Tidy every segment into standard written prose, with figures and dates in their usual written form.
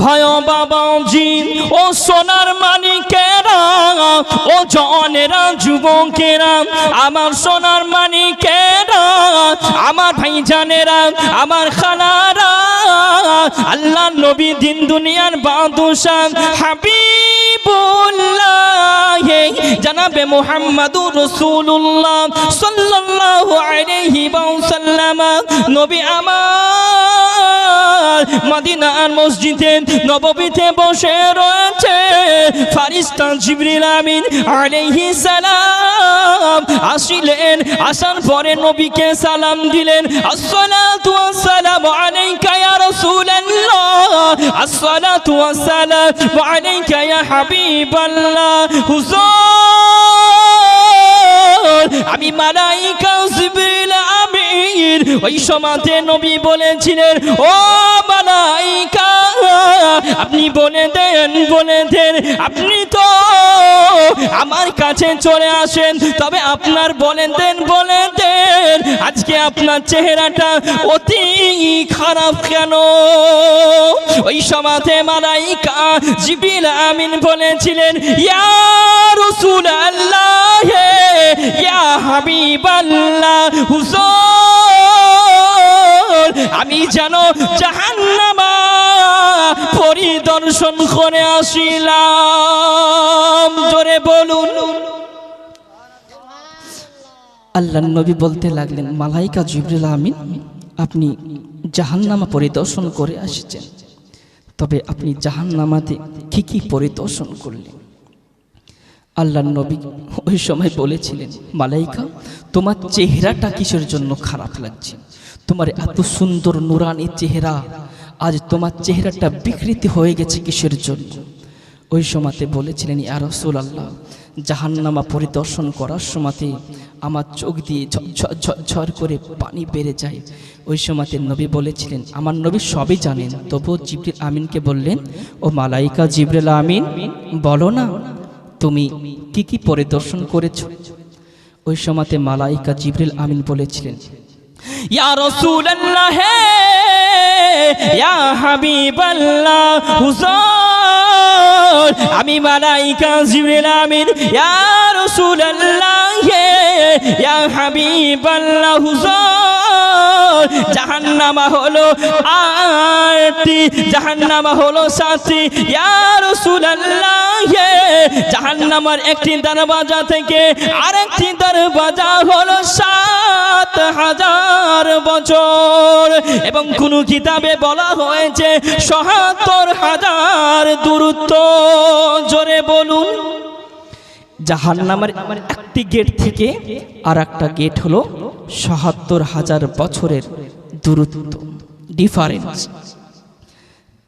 ভয় বাবাজি ও সোনার মানিকেরা, ও জনেরা যুবকেরা, আমার সোনার মানিকেরা, আমার ভাইজানেরা, আমার খালারা, আল্লাহ নবী দিন দুনিয়ার বাদশাহ হাবিবুল্লাহ জনাবে মুহাম্মাদুর রাসূলুল্লাহ সাল্লাল্লাহু আলাইহি ওয়াসাল্লাম নবী আমার মদিনার মসজিদে নববীতে বসে রয়েছে। ফারিস্তা জিবরিল আমিন আলাইহিস সালাম আসিলেন, আসার পরে নবীকে সালাম দিলেন, আসসালাতু ওয়াসসালামু আলাইকা ইয়া রাসূলুল্লাহ, আসসালাতু ওয়াসসালামু আলাইকা ইয়া হাবিবাল্লাহ। হুজুর আমি মালাইকা জিবরিল আমিন। ওই সময়তে নবী বলেছিলেন, ও মালাইকা আপনি বলে দেন, আপনি তো আমার কাছে চলে আসেন, তবে আপনার বলে দেন আজকে আপনার চেহারাটা অতি খারাপ কেন? ওই সময়তে মালাইকা জিবরিল আমিন বলেছিলেন, ইয়া রাসূলুল্লাহ ইয়া হাবিবাল্লাহ, হুজুর আমি যেন জাহান্নামা পরিদর্শন করে আসিলাম। জোরে বলুন। আল্লাহর নবী বলতে লাগলেন, মালাইকা জিবরিল আমিন আপনি জাহান্নামা পরিদর্শন করে আসছেন, তবে আপনি জাহান্নামাতে কি কি পরিদর্শন করলেন? আল্লাহর নবী ওই সময় বলেছিলেন, মালাইকা তোমার চেহারাটা কিসের জন্য খারাপ লাগছে? তোমার এত সুন্দর নুরানি চেহারা, আজ তোমার চেহারাটা বিকৃতি হয়ে গেছে কিসের জন্য? ওই সময়তে বলেছিলেন, ইয়া রাসূলুল্লাহ জাহান্নামা পরিদর্শন করার সময়তে আমার চোখ দিয়ে ঝরঝর করে পানি বেড়ে যায়। ওই সময়তে নবী বলেছিলেন, আমার নবী সবই জানেন, তবুও জিবরিল আমিনকে বললেন, ও মালাইকা জিবরিল আমিন বলো না তুমি কি কি পরিদর্শন করেছো? ওই সময়তে মালাইকা জিবরিল আমিন বলেছিলেন, ইয়া রাসূলুল্লাহ ইয়া হাবিবাল্লাহ, হুজুর আমি মালাইকা জিবরিল আমিন, ইয়া রাসূলুল্লাহ ইয়া হাবিবাল্লাহ, হুজুর জাহান্নামা হলো 8টি, জাহান্নামা হলো 7টি, ইয়া রাসূলুল্লাহ জাহান্নামের একটি দরওয়াজা থেকে আরেকটি দরওয়াজা হলো 7000 বছর, এবং কোন কিতাবে বলা হয়েছে ৭৭,০০০ দূরত্ব। জোরে বলুন। জাহান্নামের একটি গেট থেকে আর একটা গেট হলো ৭৭,০০০ বছরের দূরত্ব, ডিফারেন্স।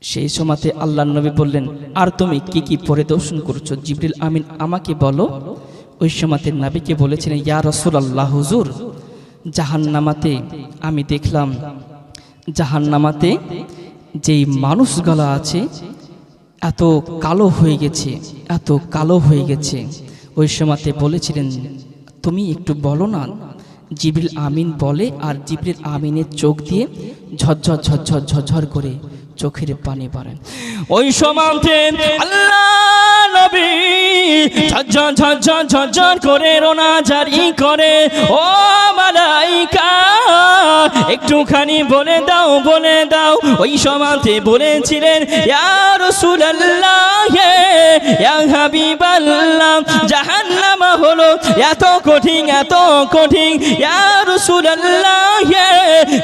সেই সময়তে আল্লাহর নবী বললেন, আর তুমি কি কি পরিদর্শন করছো জিবরিল আমিন আমাকে বলো। ওই সময়তে নবীকে বলেছিলেন, ইয়া রাসূলুল্লাহ হুজুর জাহান্নামাতে আমি দেখলাম, জাহান্নামাতে যেই মানুষগুলো আছে এত কালো হয়ে গেছে, এত কালো হয়ে গেছে। ওই সময়তে বলেছিলেন, তুমি একটু বলো না। জিবরিল আমিন বলে, আর জিবরিল আমিনের চোখ দিয়ে ঝরঝর ঝরঝর ঝরঝর করে চোখের পানি পড়ে। ওই সময়তে আল্লাহ নবী ঝরঝর ঝরঝর ঝরঝর করে রোনা জারি করে, ও মালাইকা একটুখানি বলে দাও, বলে দাও। ওই সময়তে বলেছিলেন, ইয়া রাসূলুল্লাহ ইয়া হাবিবাল্লাহ জাহান্নাম হলো এত কঠিন, এত কঠিন, ইয়া রাসূলুল্লাহ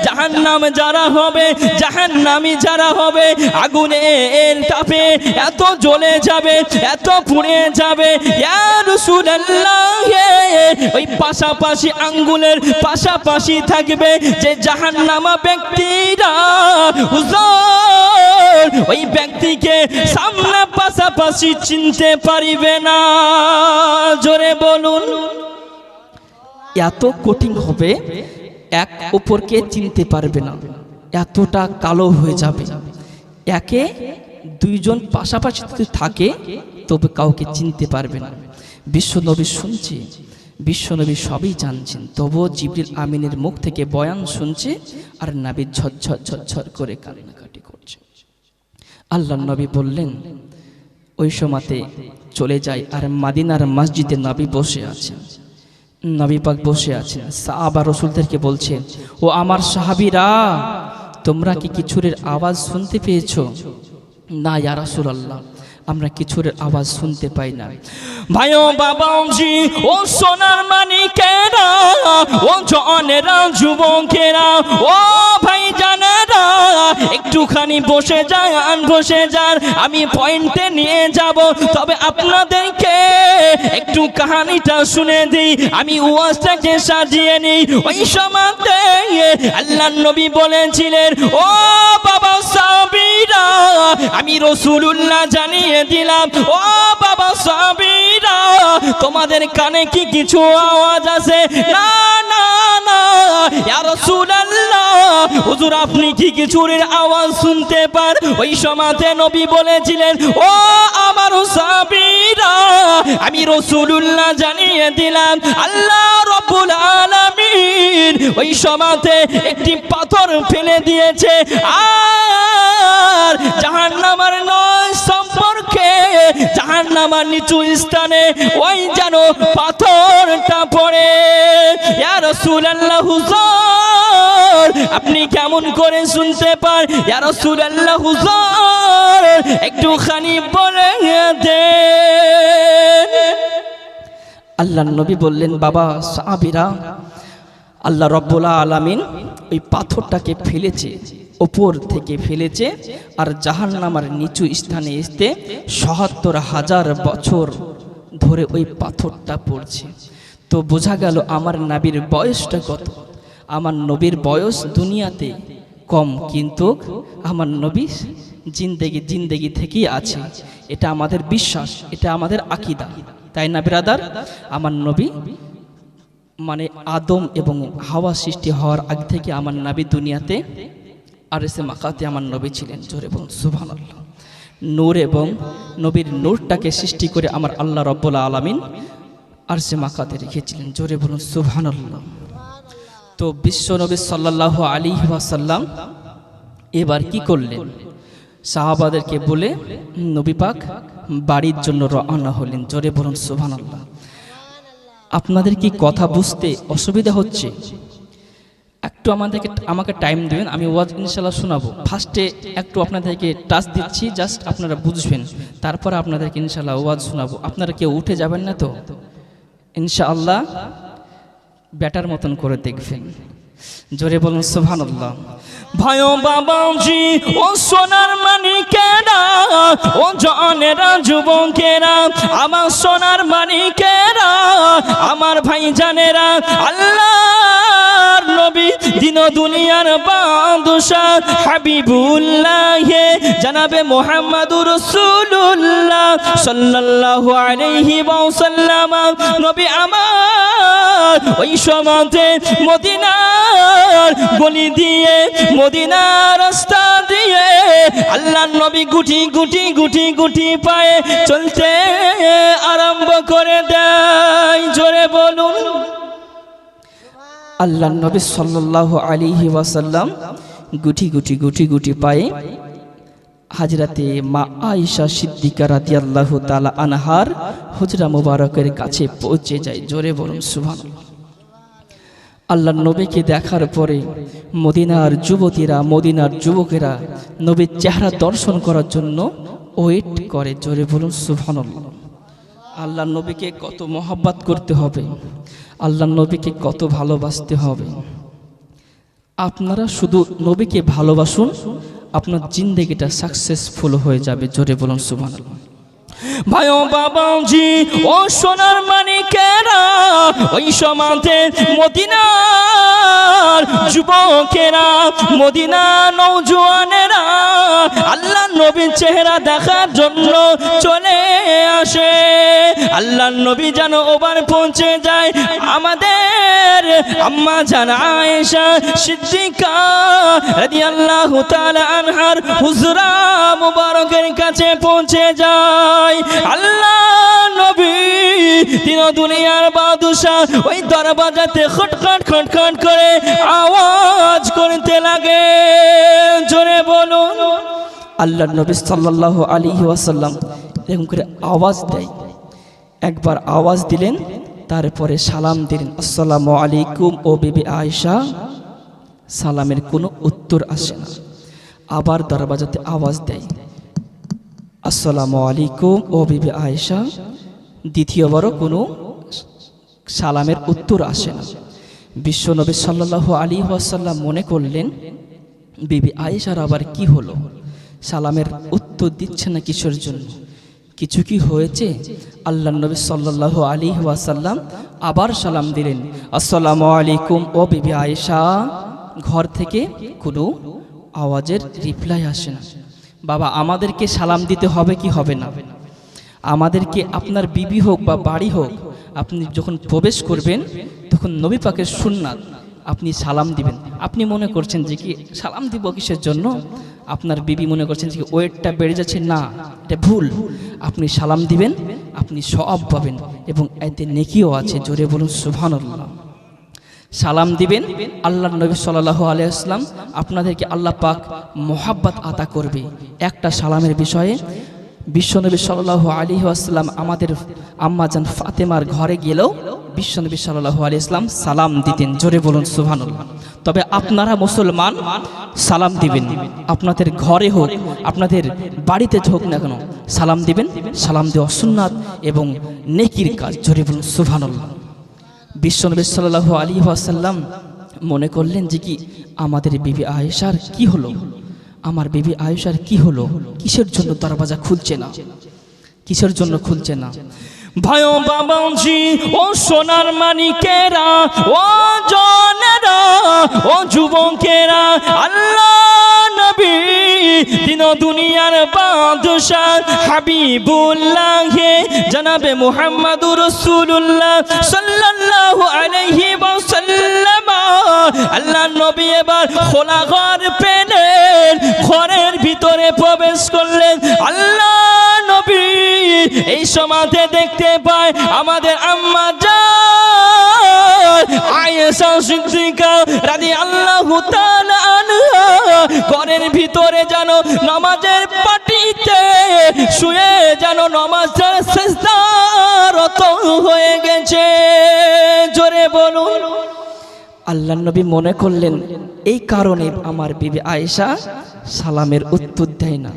জাহান্নাম যারা হবে, জাহান্নামী যারা হবে আগুনের তাপে এত জ্বলে যাবে, এত পুড়ে যাবে, ইয়া রাসূলুল্লাহ ওই পাশাপাশি আঙ্গুলের পাশাপাশি থাকবে যে জাহান্নামা ব্যক্তিরা, হুজুর ওই ব্যক্তিকে সামনে পাশাপাশি চিনতে পারিবে না। জোরে বলুন। এত কঠিন হবে, এক অপরকে চিনতে পারবে না, এতটা কালো হয়ে যাবে। একে দুইজন পাশাপাশি থাকে তবে কাউকে চিনতে পারবে না। বিশ্বনবী শুনছে, বিশ্বনবী সবই জানছেন, তবুও জিবরিল আমিনের মুখ থেকে বয়ান শুনছে আর নবী ঝরঝর ঝরঝর করে কান্নাকাটি করছে। আল্লাহর নবী বললেন, ওই সময়তে চলে যায় আর মদিনার মসজিদে নবী বসে আছেন। নবী পাক বসে আছেন, সাহাবা রাসূলদেরকে বলছেন, ও আমার সাহাবীরা, তোমরা কি কিছুরের আওয়াজ শুনতে পেয়েছো? না ইয়া রাসূলুল্লাহ, আমরা কিছুরের আওয়াজ শুনতে পাই না। ভাইও বাবাজি, ও সোনার মানিকেরা, ও জনেরা, যুবকেরা, ও ভাই জানেরা, একটুখানি বসে যান, বসে যান, আমি পয়েন্টে নিয়ে যাব। তবে আপনাদেরকে একটু কাহিনীটা শুনে দিই, আমি ওয়াজটাকে সাজিয়ে নিই। ওই সময়তে আল্লাহর নবী বলেছিলেন, ও বাবা সাহাবীরা, আমি রাসূলুল্লাহ জানিয়ে দিলাম, ও বাবা সাহাবীরা, তোমাদের কানে কি কিছু আওয়াজ আছে? না না না ইয়া রাসূলুল্লাহ, হুজুর আপনি কি কিছুর আওয়াজ শুনতে পান? ওই সময়তে নবী বলেছিলেন, ও আমার সাহাবীরা, আমি রাসূলুল্লাহ জানিয়ে দিলাম, আল্লাহ রাব্বুল আলামিন ওই সময়তে একটি পাথর ফেলে দিয়েছে, আর জাহান্নামের নয় সম্পর্কে জাহান্নামের নিচু স্থানে ওই যেন পাথরটা পড়ে। ইয়া রাসূলুল্লাহ, হুজুর আপনি কেমন করে শুনতে পান? ইয়া রাসূলুল্লাহ, হুজুর একটুখানি বলে দেন। আল্লাহর নবী বললেন, বাবা সাহাবীরা, আল্লাহ রাব্বুল আলামিন ওই পাথরটাকে ফেলেছে, উপর থেকে ফেলেছে, আর জাহান্নামের নিচু স্থানে এসে ৭৭,০০০ বছর ধরে ওই পাথরটা পড়ছে। তো বোঝা গেল আমার নবীর বয়সটা কত। আমার নবীর বয়স দুনিয়াতে কম, কিন্তু আমার নবী জিন্দেগি থেকেই আছে। এটা আমাদের বিশ্বাস, এটা আমাদের আকীদা, তাই না বিরাদার? আমার নবী মানে আদম এবং হাওয়া সৃষ্টি হওয়ার আগ থেকে আমার নবী দুনিয়াতে আরশে মাকাতে আমার নবী ছিলেন। জোরে বলুন সুবহানাল্লাহ। নূর এবং নবীর নূরটাকে সৃষ্টি করে আমার আল্লাহ রাব্বুল আলামিন আরশে মাকাতে রেখেছিলেন। জোরে বলুন সুবহানাল্লাহ। তো বিশ্ব নবী সাল্লাল্লাহু আলাইহি ওয়াসাল্লাম এবার কি করলেন? সাহাবাদেরকে বলে নবী পাক বাড়ির জন্য রওনা হলেন। জোরে বলুন সুবহানাল্লাহ। আপনাদের কি কথা বুঝতে অসুবিধা হচ্ছে? একটু আমাকে টাইম দেবেন, আমি ওয়াজ ইনশাআল্লাহ শোনাবো। ফার্স্টে একটু আপনাদেরকে টাচ দিচ্ছি, জাস্ট আপনারা বুঝবেন, তারপরে আপনাদেরকে ইনশাআল্লাহ ওয়াজ শোনাবো। আপনারা কেউ উঠে যাবেন না তো? ইনশাআল্লাহ ব্যাটার মতন করে দেখবেন। জোরে বলুন সুবহানাল্লাহ। ভাইও বাবাজি, ও সোনার মানিকেরা, ও জনেরা, যুবকেরা, আমার সোনার মানিকেরা, আমার ভাই জানেরা, আল্লাহর নবী দিন দুনিয়ার বাদশাহ হাবিবুল্লাহ জনাবে মুহাম্মদুর রাসূলুল্লাহ সাল্লাল্লাহু আলাইহি ওয়াসাল্লাম নবী আমার ওই সময়তে মদিনার গলি দিয়ে, মদিনার রাস্তা দিয়ে আল্লাহর নবী গুটি গুটি গুটি গুটি পায়ে চলতে আরম্ভ করে দেয়। জোরে বলুন। আল্লাহর নবী সাল্লাল্লাহু আলাইহি ওয়াসাল্লাম গুটি গুটি গুটি গুটি পায়ে হাজরাতে মা আয়েশা সিদ্দিকা রাদিয়াল্লাহু তাআলা আনহার হুজরা মুবারকের কাছে পৌঁছে যায়। জোরে বলুন সুবহানাল্লাহ। আল্লাহর নবীকে দেখার পরে মদিনার যুবতীরা, মদিনার যুবকেরা নবীর চেহারা দর্শন করার জন্য ওয়েট করে। জোরে বলুন সুবহানাল্লাহ। আল্লাহর নবীকে কত মহব্বত করতে হবে, আল্লাহর নবীকে কত ভালোবাসতে হবে। আপনারা শুধু নবীকে ভালোবাসুন, আপনার জিন্দেগিটা সাকসেসফুল হয়ে যাবে। জোরে বলুন সুবহানাল্লাহ। ভাইও বাবাজি, ও সোনার মানিকেরা, ওই সময়তে মদিনার যুবকেরা, মদিনার নওজোয়ানেরা আল্লাহর নবীর চেহারা দেখার জন্য চলে আসে। আল্লাহর নবী যেন ওবার পৌঁছে যায় আমাদের আম্মা জান আয়েশা সিদ্দিকা রাদিয়াল্লাহু তাআলা আনহার হুজরা মুবারকের কাছে পৌঁছে যায়। আল্লাহ নবী তিন দুনিয়ার বাদশাহ ওই দরবাজাতে খটখট খটখট করে আওয়াজ করতে লাগে। জোরে বলুন আল্লাহ নবী সাল্লাল্লাহু আলাইহি ওয়াসাল্লাম এরকম করে আওয়াজ দেয়। একবার আওয়াজ দিলেন, তারপরে সালাম দিলেন, আসসালামু আলাইকুম ও বিবি আয়েশা। সালামের কোনো উত্তর আসে না। আবার দরওয়াজাতে আওয়াজ দেয়, আসসালামু আলাইকুম ও বিবি আয়েশা। দ্বিতীয়বারও কোনো সালামের উত্তর আসে না। বিশ্বনবী সাল্লাল্লাহু আলাইহি ওয়াসাল্লাম মনে করলেন, বিবি আয়েশার আবার কি হলো, সালামের উত্তর দিচ্ছে না কিসের জন্য, কিছু কি হয়েছে? আল্লাহ নবী সাল্লাল্লাহু আলাইহি ওয়াসাল্লাম আবার সালাম দিলেন, আসসালামু আলাইকুম ও বিবি আয়েশা। ঘর থেকে কোনো আওয়াজের রিপ্লাই আসে না। বাবা, আমাদেরকে সালাম দিতে হবে কি হবে না? আমাদেরকে, আপনার বিবি হোক বা বাড়ি হোক, আপনি যখন প্রবেশ করবেন তখন নবী পাকের সুন্নাত আপনি সালাম দিবেন। আপনি মনে করছেন যে কি সালাম দিব কিসের জন্য, আপনার বিবি মনে করছেন যে ওয়েটটা বেড়ে যাচ্ছে, না, এটা ভুল। আপনি সালাম দিবেন, আপনি সওয়াব পাবেন এবং এতে নেকিও আছে। জোরে বলুন সুবহানাল্লাহ। সালাম দিবেন, আল্লাহ নবী সাল্লাল্লাহু আলাইহি ওয়াসাল্লাম আপনাদেরকে আল্লাহ পাক মোহাব্বত আতা করবে। একটা সালামের বিষয়ে বিশ্বনবী সাল্লাল্লাহু আলাইহি ওয়াসাল্লাম আমাদের আম্মাজান ফাতেমার ঘরে গেলেও বিশ্বনবী সাল্লাল্লাহু আলাইহি ওয়াসাল্লাম সালাম দিতেন। জোরে বলুন সুবহানাল্লাহ। তবে আপনারা মুসলমান সালাম দিবেন, আপনাদের ঘরে হোক আপনাদের বাড়িতে হোক না কেন সালাম দিবেন। সালাম দেওয়া সুন্নাত এবং নেকির কাজ। জোরে বলুন সুবহানাল্লাহ। বিশ্বনবী সাল্লাল্লাহু আলাইহি ওয়াসাল্লাম মনে করলেন যে কি আমাদের বিবি আয়েশার কি হলো, আমার বিবি আয়েশার কি হলো, কিসের জন্য দরওয়াজা খুলছে না, কিসের জন্য খুলছে না? ভাই ও বাবাজি, ও সোনার মানিকেরা, ও জনেরা, ও যুবকেরা, আল্লাহ নবী দিন দুনিয়ার বাদশাহ হাবিবুল্লাহ জনাবে মুহাম্মদুর রাসূলুল্লাহ সাল্লাল্লাহু আলাইহি ওয়াসাল্লাম, আল্লাহ নবী এবার খোলা ঘর পেলেন, ঘরের ভিতরে প্রবেশ করলেন। আল্লাহ নবী এই সমাজে দেখতে পায় আমাদের আম্মা জান আয়েশা সিদ্দিকা রাদিয়াল্লাহু তাআলা আনহা ঘরের ভিতরে যেন নামাজের পাটিতে শুয়ে যেন নামাজের সিজদারত হয়ে গেছে। জোরে বলুন। আল্লাহ নবী মনে করলেন এই কারণে আমার বিবি আয়েশা সালামের উত্তর দেয় না,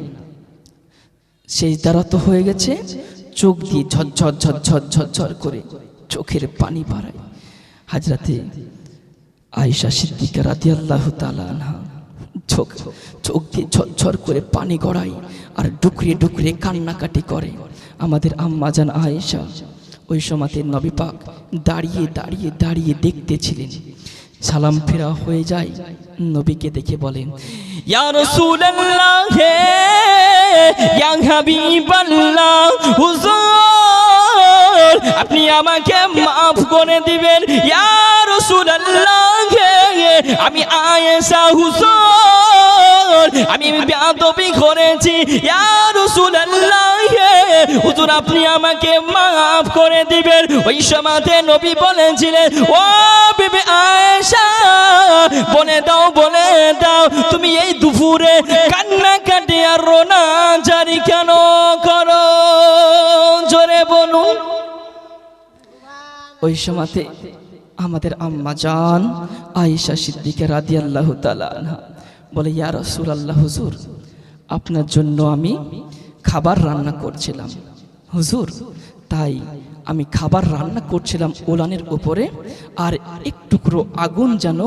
সিজদারত হয়ে গেছে। চোখ দিয়ে ঝরঝর ঝরঝর ঝরঝর করে চোখের পানি বাড়ায়। হযরতে আয়েশা সিদ্দিকা রাদিয়াল্লাহু তাআলা আনহা চোখ দিয়ে ঝরঝর করে পানি গড়ায় আর ডুকরিয়ে ডুকরিয়ে কান্নাকাটি করে। আমাদের আম্মা জান আয়েশা ওই সময়তে নবী পাক দাঁড়িয়ে দাঁড়িয়ে দাঁড়িয়ে দেখতেছিলেন। সালাম ফেরা হয়ে যায়, নবীকে দেখে বলেন, ইয়া রাসূলুল্লাহ, ইয়া হাবিবাল্লাহ, হুজুর আপনি আমাকে মাফ করে দিবেন। ইয়া রাসূলুল্লাহ, আমি আয়েশা হুজুর আমি বেয়াদবি করেছি। ইয়া রাসূলুল্লাহ, হুজুর আপনি আমাকে মাফ করে দিবেন। ওই সময়তে নবী বলেছিলেন, ও বিবি আয়েশা বলে দাও, বলে দাও তুমি এই দুপুরে কান্নাকাটি আর রোনা জারি কেন করো? জোরে বলুন। ওই সময়তে আমাদের আম্মা জান আয়েশা সিদ্দিকা রাদিয়াল্লাহু তাআলা আনহা বলে, ইয়া রাসূলুল্লাহ, হুজুর আপনার জন্য আমি খাবার রান্না করছিলাম হুজুর, তাই আমি খাবার রান্না করছিলাম উলানের উপরে, আর এক টুকরো আগুন যেন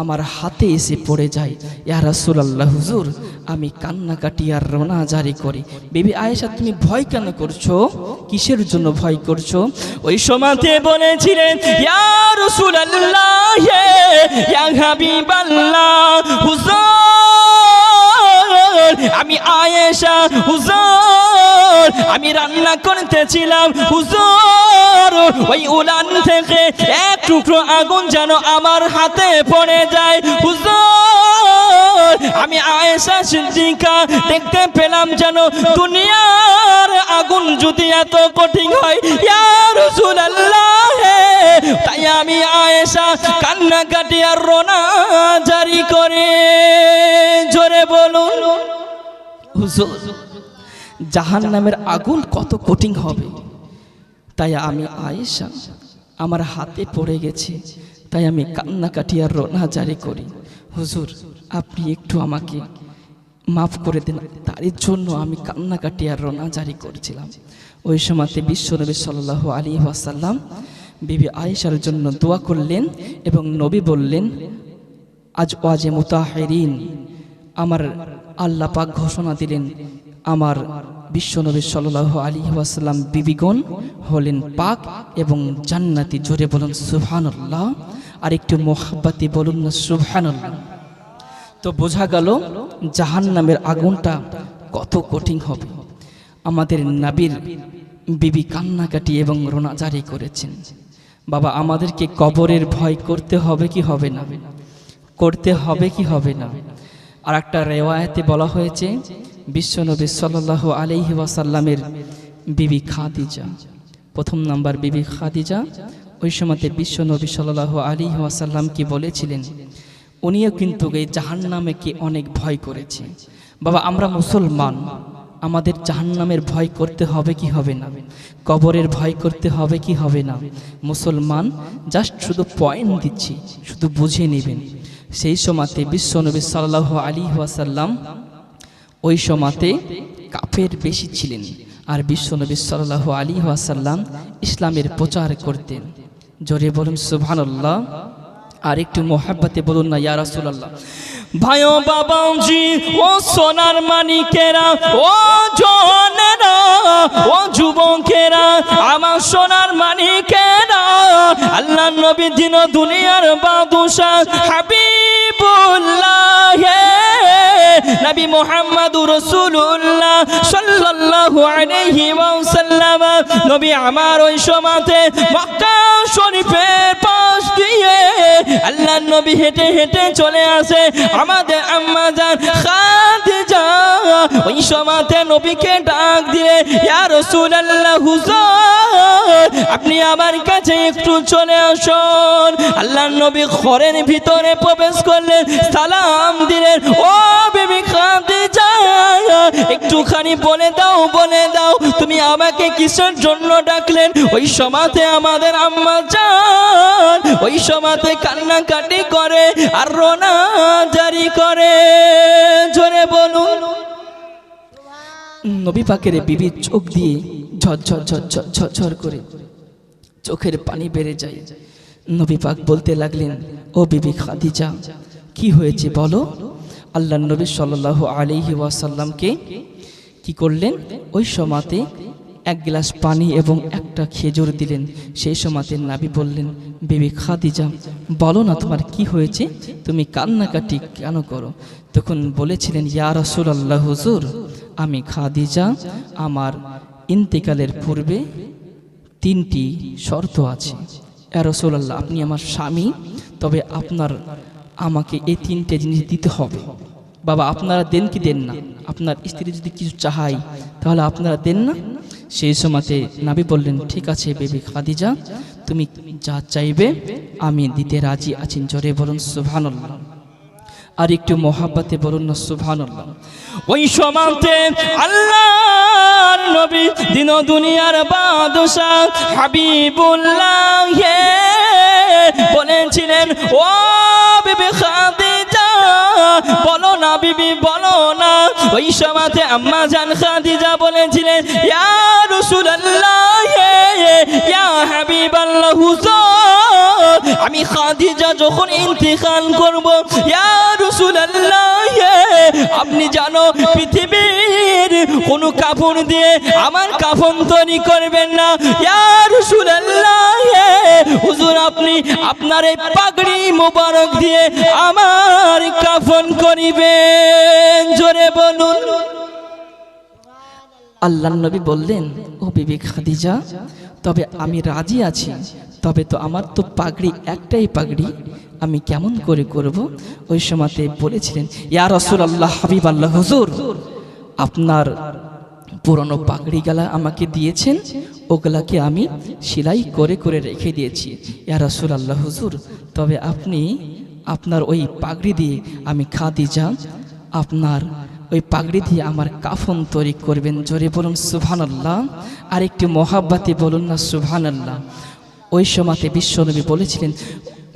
আমার হাতে এসে পড়ে যায়। ইয়া রাসূলুল্লাহ, হুজুর আমি কান্নাকাটি আর রোনা জারি করি। বিবি আয়েশা তুমি ভয় কেন করছো, কিসের জন্য ভয় করছো? ওই সময়তে বলেছিলেন, ইয়া রাসূলুল্লাহ, ইয়া হাবিবাল্লাহ, হুজুর আমি আয়েশা হুজুর আমি রান্না করতেছিলাম হুজুর, ওই উলান থেকে এক টুকরো আগুন যেন আমার হাতে পড়ে যায় হুজুর। আমি আয়েশা সিদ্দিকা দেখতে পেলাম যেন দুনিয়ার আগুন যদি এত কঠিন হয় ইয়া রাসূলুল্লাহ, তাই আমি আয়েশা কান্নাকাটি আর রোনা জারি করে। জোরে বলুন হুজুর জাহান্নামের আগুন কত কঠিন হবে, তাই আমি আয়েশা আমার হাতে পড়ে গেছে, তাই আমি কান্নাকাটি আর রোনা জারি করি। হুজুর আপনি একটু আমাকে মাফ করে দেন, তার জন্য আমি কান্নাকাটি আর রোনা জারি করছিলাম। ওই সময়তে বিশ্বনবী সাল্লাল্লাহু আলাইহি ওয়াসাল্লাম বিবি আয়েশার জন্য দোয়া করলেন এবং নবী বললেন, আজ ওয়াজে মুতাহিরিন, আমার আল্লাহ পাক ঘোষণা দিলেন আমার বিশ্বনবী সাল্লাল্লাহু আলাইহি ওয়াসাল্লাম বিবিগণ হলেন পাক এবং জান্নাতি। জোরে বলুন সুবহানাল্লাহ, আর একটু মোহাব্বতে বলুন না সুবহানাল্লাহ। তো বোঝা গেল জাহান্নামের আগুনটা কত কঠিন হবে। আমাদের নবীর বিবি কান্নাকাটি এবং রোনা জারি করেছেন। বাবা আমাদেরকে কবরের ভয় করতে হবে কি হবে না, করতে হবে কি হবে না? আর একটা রেওয়ায়েতে বলা হয়েছে বিশ্বনবী সাল্লাল্লাহু আলাইহি ওয়াসাল্লামের বিবি খাদিজা, প্রথম নাম্বার বিবি খাদিজা, ওই সময়তে বিশ্বনবী সাল্লাল্লাহু আলাইহি ওয়াসাল্লাম কি বলেছিলেন, উনিও কিন্তু এই জাহান্নামকে অনেক ভয় করেছে। বাবা আমরা মুসলমান, আমাদের জাহান্নামের ভয় করতে হবে কি হবে না, কবরের ভয় করতে হবে কি হবে না? মুসলমান জাস্ট শুধু পয়েন্ট দিচ্ছি, শুধু বুঝে নেবেন। সেই সময়তে বিশ্বনবী সাল্লাল্লাহু আলাইহি ওয়াসাল্লাম ওই সময়তে কাফের বেশি ছিলেন, আর বিশ্বনবী সাল্লাল্লাহু আলাইহি ওয়াসাল্লাম ইসলামের প্রচার করতেন। জোরে বলুন সুবহানাল্লাহ, আর একটু মোহাব্বতে বলুন না ইয়া রাসূলুল্লাহ। ভাইও বাবাজি ও সোনার মানিকেরা, ও জনেরা, ও যুবকেরা, আমার সোনার মানিকেরা, আল্লাহর নবী দিন দুনিয়ার বাদশা হাবিবুল্লাহ নবী মুহাম্মদুর রাসূলুল্লাহ সাল্লাল্লাহু আলাইহি ওয়াসাল্লাম, নবী আমার ওই সময়তে মক্কা শরীফের পাশ দিয়ে আল্লাহর নবী হেঁটে হেঁটে চলে আসে আমাদের আম্মা জান খাদিজা। ওই সময়তে নবীকে ডাক দিয়ে ইয়া রাসূলুল্লাহ, হুজুর আপনি আমার কাছে একটু চলে আসুন। আল্লাহর নবী ঘরের ভিতরে প্রবেশ করলেন, সালাম দিলেন, ও বিবি খাদিজা একটুখানি বলে দাও তুমি আমাকে কিসের জন্য ডাকলেন? ওই সময়তে আমাদের আম্মা জান ওই সময়তে কান্নাকাটি করে আর রোনা জারি করে। জোরে বলুন। নবী পাকের বিবির চোখ দিয়ে ঝরঝর করে চোখের পানি বেড়ে যায়। নবী পাক বলতে লাগলেন, ও বিবি খাদিজা কি হয়েছে বলো। আল্লাহর নবী সাল্লাল্লাহু আলাইহি ওয়াসাল্লামকে কি করলেন, ওই সময়তে এক গ্লাস পানি এবং একটা খেজুর দিলেন। সেই সময়তে নবী বললেন, বিবি খাদিজা বলো না তোমার কি হয়েছে, তুমি কান্নাকাটি কেন করো? তখন বলেছিলেন, ইয়া রাসূলুল্লাহ, হুজুর আমি খাদিজা, আমার ইন্তেকালের পূর্বে 3টি শর্ত আছে। ইয়া রাসূলুল্লাহ আপনি আমার স্বামী, তবে আপনার আমাকে এই 3টে জিনিস দিতে হবে। বাবা আপনারা দেন কি দেন না? আপনার স্ত্রী যদি কিছু চায় তাহলে আপনারা দেন না? সেই সময়তে নবী বললেন, ঠিক আছে বিবি খাদিজা, তুমি যা চাইবে আমি দিতে রাজি আছি। জোরে বলুন সুবহানাল্লাহ, আর একটু মোহাব্বতে বলুন না সুবহানাল্লাহ। ওই সময়তে আল্লাহর নবী দিন দুনিয়ার বাদশা হাবিবুল্লাহ বলেছিলেন, ও বিবি খাদিজা বলো না বিবি বলো না। ওই সময়তে আম্মা জান খাদিজা বলেছিলেন, ইয়া রাসূলুল্লাহ ইয়া হাবিবাল্লাহ, হুজুর আমি খাদিজা যখন ইন্তেকাল করব, ইয়া রাসূলুল্লাহ আপনি জানো পৃথিবীর কোন কাপড় দিয়ে আমার কাফন তৈরি করবেন না। ইয়া রাসূলুল্লাহ হুজুর আপনি আপনার এই পাগড়ি মোবারক দিয়ে আমার কাফন করিবেন। জোরে বলুন। আল্লাহর নবী বললেন, ও বিবি খাদিজা তবে আমি রাজি আছি, তবে তো আমার তো পাগড়ি একটাই পাগড়ি, আমি কেমন করে করব? ওই সময়তে বলেছিলেন, ইয়া রাসূলুল্লাহ হাবিবাল্লাহ, হুজুর আপনার পুরনো পাগড়ি গালা আমাকে দিয়েছেন, ওগুলাকে আমি সেলাই করে করে রেখে দিয়েছি। ইয়া রাসূলুল্লাহ হুজুর তবে আপনি আপনার ওই পাগড়ি দিয়ে আমি খাদিজা আপনার ওই পাগড়ি দিয়ে আমার কাফন তৈরি করবেন। জোরে বলুন সুবহানাল্লাহ। আর একটু মহাব্বতে বলুন না সুবহানাল্লাহ। ওই সময়তে বিশ্বনবী বলেছিলেন,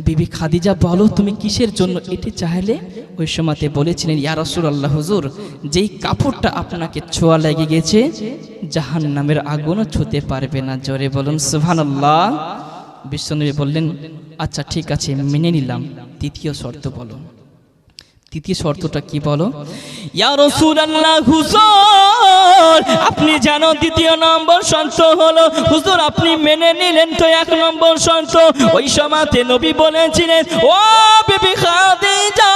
বিবি খাদিজা বলো তুমি কিসের জন্য এটি চাইলে? ওই সময়তে বলেছিলেন, ইয়া রাসূলুল্লাহ হুজুর, যেই কাপড়টা আপনাকে ছোঁয়া লেগে গেছে জাহান্নামের আগুনও ছুঁতে পারবে না। জোরে বলুন সুবহানাল্লাহ। বিশ্বনবী বললেন, আচ্ছা ঠিক আছে মেনে নিলাম, দ্বিতীয় শর্ত বলো। তৃতীয় শর্তটা কি বলো? ইয়া রাসূলুল্লাহ হুজুর, আপনি জানো দ্বিতীয় নম্বর শর্ত হলো, হুজুর আপনি মেনে নিলেন তো এক নম্বর শর্ত। ওই সময়তে নবী বলেছিলেন, ও বিবি খাদিজা,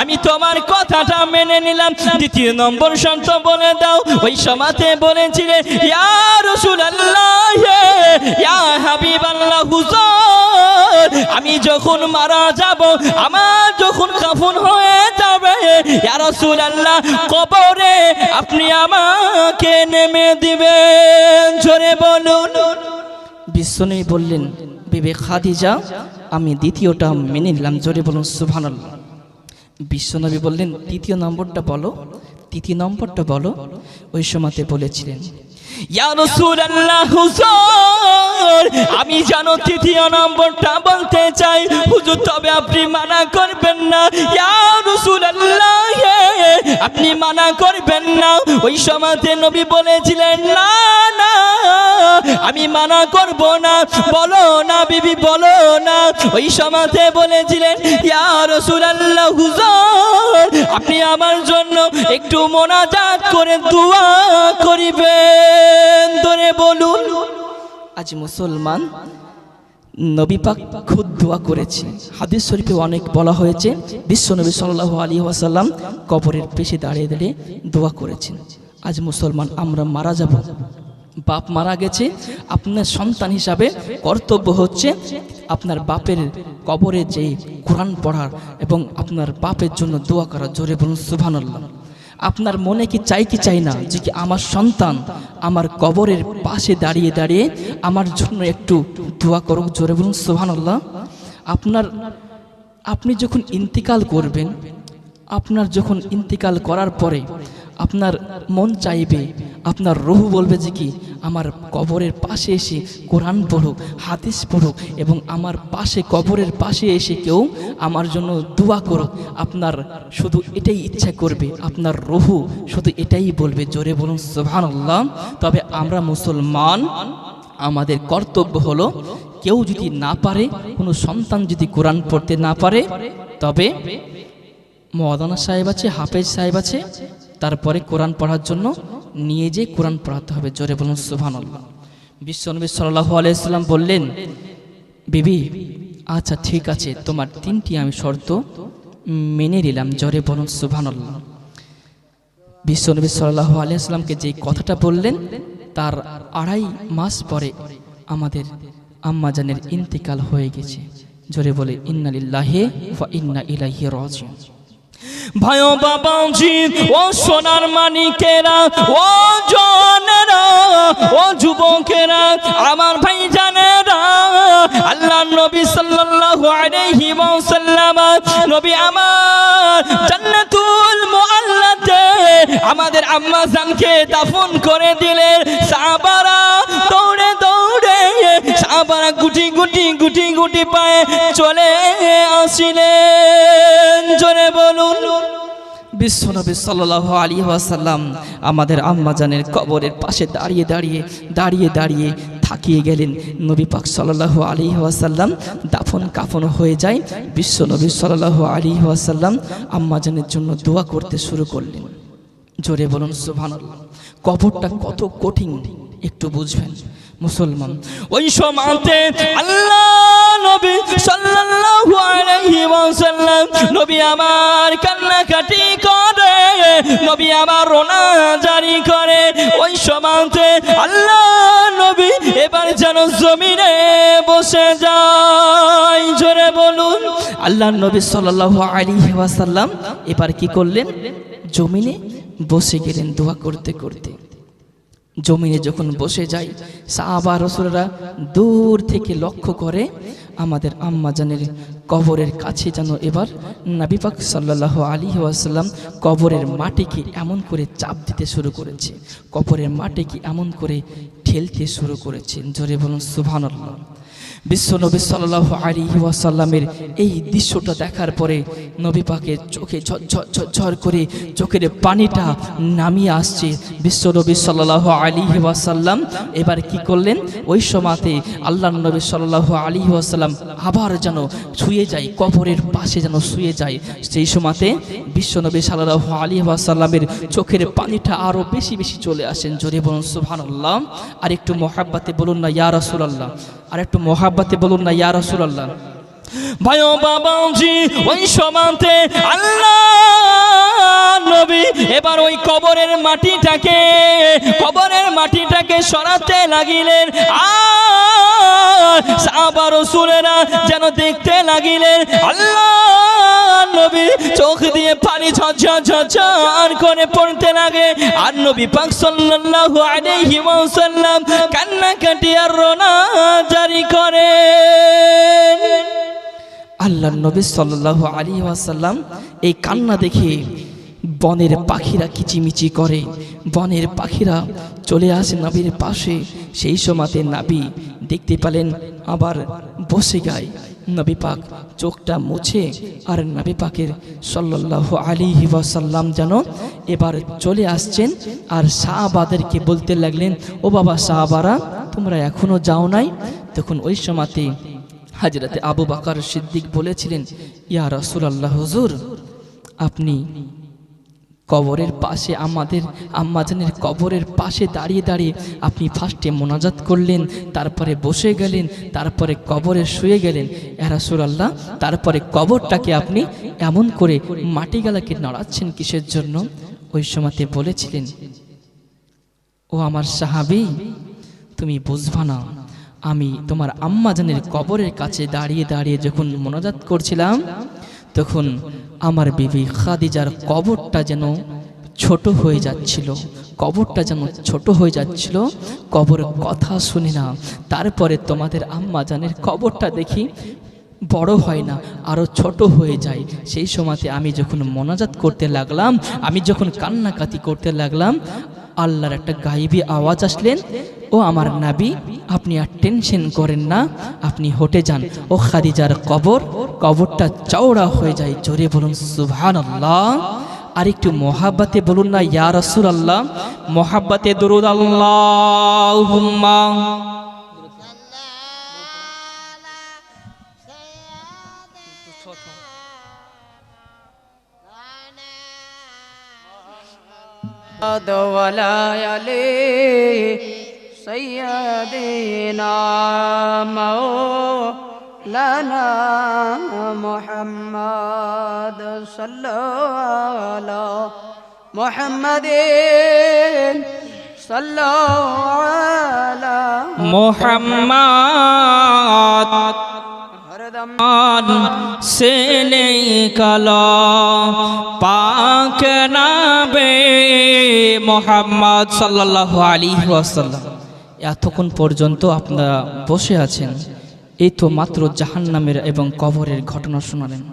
আমি তোমার কথাটা মেনে নিলাম, দ্বিতীয় নম্বর শর্ত বলে দাও। ওই সময়তে বলেছিলেন, ইয়া রাসূলুল্লাহ, ইয়া হাবিবাল্লাহ হুজুর, আমি যখন মারা যাব, আমার যখন কাফন হয়ে যাবে, ইয়া রাসূলুল্লাহ, কবরে আপনি আমাকে নেমে দিবেন। জোরে বলুন। বিশ্বনবী বললেন, বিবি খাদিজা আমি দ্বিতীয়টা মেনে নিলাম। জোরে বলুন সুবহানাল্লাহ। বিশ্বনবী বললেন, তৃতীয় নম্বরটা বলো। তৃতীয় নম্বরটা বলো। ওই সময়তে বলেছিলেন, ইয়া রাসূলুল্লাহ হুজুর, আমি জানো তৃতীয় নম্বরটা বলতে চাই হুজুর, তবে আপনি মানা করবেন না। ইয়া রাসূলুল্লাহ, আপনি মানা করবেন না। ওই সময়তে নবী বলেছিলেন, না না আমি মানা করব না, বলো না বিবি বলো না। ওই সময়তে বলেছিলেন, ইয়া রাসূলুল্লাহ হুজুর, আপনি আমার জন্য একটু মোনাজাত করে দোয়া করিবেন। ধরে বলুন। আজ মুসলমান নবী পাক খুদ দোয়া করেছে। হাদিস শরীফে অনেক বলা হয়েছে, বিশ্বনবী সাল্লাল্লাহু আলাইহি ওয়াসাল্লাম কবরের পাশে দাঁড়িয়ে দাঁড়িয়ে দোয়া করেছেন। আজ মুসলমান আমরা মারা যাব, বাপ মারা গেছে, আপনার সন্তান হিসাবে কর্তব্য হচ্ছে আপনার বাপের কবরে যে কোরআন পড়ার এবং আপনার বাপের জন্য দোয়া করা। জোরে বলুন সুবহানাল্লাহ। আপনার মনে কি চাই কি চাই না যে কি আমার সন্তান আমার কবরের পাশে দাঁড়িয়ে দাঁড়িয়ে আমার জন্য একটু দোয়া করুক? জোরে বলুন সুবহানাল্লাহ। আপনি যখন ইন্তিকাল করবেন, আপনার যখন ইন্তিকাল করার পরে আপনার মন চাইবে, আপনার রূহ বলবে যে কি আমার কবরের পাশে এসে কোরআন পড়ুক, হাদিস পড়ুক এবং আমার পাশে কবরের পাশে এসে কেউ আমার জন্য দোয়া করুক। আপনার শুধু এটাই ইচ্ছা করবে, আপনার রূহ শুধু এটাই বলবে। জোরে বলুন সুবহানাল্লাহ। তবে আমরা মুসলমান, আমাদের কর্তব্য হলো কেউ যদি না পারে, কোনো সন্তান যদি কোরআন পড়তে না পারে, তবে মওলানা সাহেব আছে, হাফেজ সাহেব আছে, তারপরে কোরআন পড়ার জন্য নিয়ে যেয়ে কোরআন পড়াতে হবে। জোরে বলুন সুবহানাল্লাহ। বিশ্বনবী সাল্লাল্লাহু আলাইহি ওয়াসাল্লাম বললেন, বিবি আচ্ছা ঠিক আছে, তোমার তিনটি আমি শর্ত মেনে নিলাম। জোরে বলুন সুবহানাল্লাহ। বিশ্বনবী সাল্লাল্লাহু আলাইহি ওয়াসাল্লামকে যে কথাটা বললেন, তার 2.5 মাস পরে আমাদের আম্মা জানের ইন্তিকাল হয়ে গেছে। জোরে বলে ইন্না লিল্লাহি ওয়া ইন্না ইলাইহি রাজিউন। ভাই ও বাবাজি, ও সোনার মানিকেরা, ও জনেরা, ও যুবকেরা, আমার ভাই জানেরা, আল্লাহ নবী সাল্লাল্লাহু আলাইহি ওয়াসাল্লাম নবী আমার জান্নাতুল মুআল্লাতে আমাদের আম্মা জানকে দাফন করে দিলেন। সাহাবারা দৌড়ে দৌড়ে, সাহাবারা গুটি গুটি গুটি গুটি পায়ে চলে আসিলেন। জোরে বলুন। বিশ্বনবী সাল্লাল্লাহু আলাইহি ওয়াসাল্লাম আমাদের আম্মা জানের কবরের পাশে দাঁড়িয়ে দাঁড়িয়ে দাঁড়িয়ে দাঁড়িয়ে থাকিয়ে গেলেন। নবী পাক সাল্লাল্লাহু আলাইহি ওয়াসাল্লাম দাফন কাফন হয়ে যায়। বিশ্বনবী সাল্লাল্লাহু আলাইহি ওয়াসাল্লাম আম্মা জানের জন্য দোয়া করতে শুরু করলেন। জোরে বলুন সুবহানাল্লাহ। কবরটা কত কঠিন একটু বুঝবেন মুসলমান। ওই সময়তে আল্লাহ নবী সাল্লাল্লাহু আলাইহি ওয়াসাল্লাম নবী আমার কান্নাকাটি করে, নবী আমার রোনা জারি করে। ওই সময়তে আল্লাহ নবী এবার যেন জমিনে বসে যায়। জোরে বলুন। আল্লাহ নবী সাল্লাল্লাহু আলাইহি ওয়াসাল্লাম এবার কি করলেন? জমিনে বসে গেলেন দোয়া করতে করতে। জমিনে যখন বসে যায়, সাহাবা রাসূলরা দূর থেকে লক্ষ্য করে আমাদের আম্মা জানের কবরের কাছে যেন এবার নবী পাক সাল্লাল্লাহু আলাইহি ওয়াসাল্লাম কবরের মাটিকে এমন করে চাপ দিতে শুরু করেছে, কবরের মাটিকে এমন করে ঠেলতে শুরু করেছেন। জোরে বলুন সুবহানাল্লাহ। বিশ্বনবী সাল্লাল্লাহু আলাইহি ওয়াসাল্লামের এই দৃশ্যটা দেখার পরে নবী পাকের চোখে ঝরঝর করে চোখের পানিটা নামিয়ে আসছে। বিশ্বনবী সাল্লাল্লাহু আলাইহি ওয়াসাল্লাম এবার কি করলেন, ওই সময়তে আল্লাহর নবী সাল্লাল্লাহু আলাইহি ওয়াসাল্লাম আবার যেন শুয়ে যায়, কবরের পাশে যেন শুয়ে যায়। সেই সময়তে বিশ্বনবী সাল্লাল্লাহু আলাইহি ওয়াসাল্লামের চোখের পানিটা আরো বেশি বেশি চলে আসেন। জোরে বলুন সুবহানাল্লাহ। আর একটু মহাব্বতে বলুন না ইয়া রাসূলুল্লাহ, আর একটু মহাব্বতে বলুন না ইয়া রাসূলুল্লাহ। ভাই ও বাবাজি, ওই সময়তে আল্লাহ নবী এবার ওই কবরের মাটিটাকে সরাতে লাগিলেন। আর সাহাবা রাসূলেরা যেন দেখতে লাগিলেন আল্লাহ নবী চোখ দিয়ে পানি ঝরঝর করে পড়তে লাগে। আর নবী পাক সাল্লাল্লাহু আলাইহি ওয়াসাল্লাম কান্নাকাটি আর রোনা জারি করেন। আল্লাহর নবী সাল্লাল্লাহু আলাইহি ওয়াসাল্লাম এই কান্না দেখে বনের পাখিরা কিচিমিচি করে, বনের পাখিরা চলে আসে নবীর পাশে। সেই সময়তে নবী দেখতে পেলেন আবার বসে গায়। নবী পাক চোখটা মুছে আর নবী পাকের সাল্লাল্লাহু আলাইহি ওয়াসাল্লাম যেন এবার চলে আসছেন। আর সাহাবাদেরকে বলতে লাগলেন, ও বাবা সাহাবারা, তোমরা এখনো যাও নাই? তখন ওই সময়তে হযরতে আবু বকর সিদ্দিক বলেছিলেন, ইয়া রাসূলুল্লাহ, হুজুর আপনি কবরের পাশে আমাদের আম্মাজানের কবরের পাশে দাঁড়িয়ে দাঁড়িয়ে আপনি ফার্স্টে মোনাজাত করলেন, তারপরে বসে গেলেন, তারপরে কবরে শুয়ে গেলেন। ইয়া রাসূলুল্লাহ, তারপরে কবরটাকে আপনি এমন করে মাটিগালাকে নাড়াচ্ছেন কিসের জন্য? ওই সময়তে বলেছিলেন, ও আমার সাহাবী, তুমি বুঝবা না, আমি তোমার আম্মাজানের কবরের কাছে দাঁড়িয়ে দাঁড়িয়ে যখন মোনাজাত করছিলাম, তখন আমার বিবি খাদিজার কবরটা যেন ছোট হয়ে যাচ্ছিল, কবরটা যেন ছোট হয়ে যাচ্ছিল। কবর কথা শুনি না, তারপরে তোমাদের আম্মাজানের কবরটা দেখি বড় হয় না, আরো ছোট হয়ে যায়। সেই সময়তে আমি যখন মোনাজাত করতে লাগলাম, আমি যখন কান্নাকাটি করতে লাগলাম, আল্লাহর একটা গায়েবী আওয়াজ আসলেন, ও আমার নবী, আপনি আর টেনশন করেন না, আপনি হটে যান। ও খাদিজার কবরটা চওড়া হয়ে যায়। জোরে বলুন সুবহানাল্লাহ। আর একটু মহাব্বতে বলুন না ইয়া রাসূলুল্লাহ। মহাব্বতে দরুদ আল্লাহুম্মা দোয়ালায়ালে সৈয়দিনা মাওলানা মুহাম্মদ সাল্লাল্লাহু মুহাম্মাদিন সাল্লাল্লাহু মুহাম্মদ से निकलो पाक नबी মুহাম্মদ সাল্লাল্লাহু আলাইহি ওয়াসাল্লাম। এতক্ষণ পর্যন্ত আপনারা বসে আছেন, এই তো মাত্র জাহান্নামের এবং কবরের ঘটনা শোনালেন।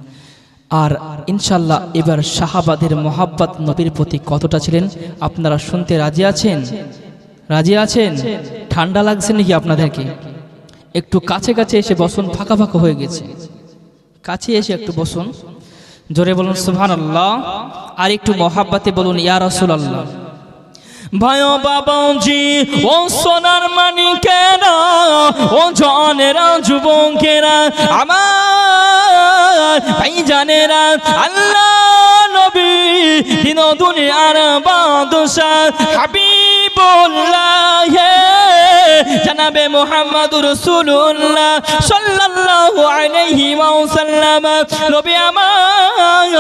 আর ইনশাল্লাহ এবার সাহাবাদের মহাব্বত নবীর প্রতি কতটা ছিলেন আপনারা শুনতে রাজি আছেন? রাজি আছেন? ঠান্ডা লাগছে নাকি আপনাদেরকে? একটু কাছে কাছে এসে বসুন, ফাঁকা ফাঁকা হয়ে গেছে, কাছে এসে একটু বসুন। জোরে বলুন সুবহানাল্লাহ। আর একটু মহাব্বতে বলুন ইয়া রাসূলুল্লাহ। ভাই ও বাবাজি, ও সোনার মানিকেরা, ও জনেরা, যুবকেরা, আমার ভাইজানেরা, আল্লাহ নবী দিন দুনিয়ার বাদশা হাবিবুল্লাহ জনাবে মুহাম্মদুর রাসূলুল্লাহ সাল্লাল্লাহু আলাইহি ওয়াসাল্লাম নবী আমার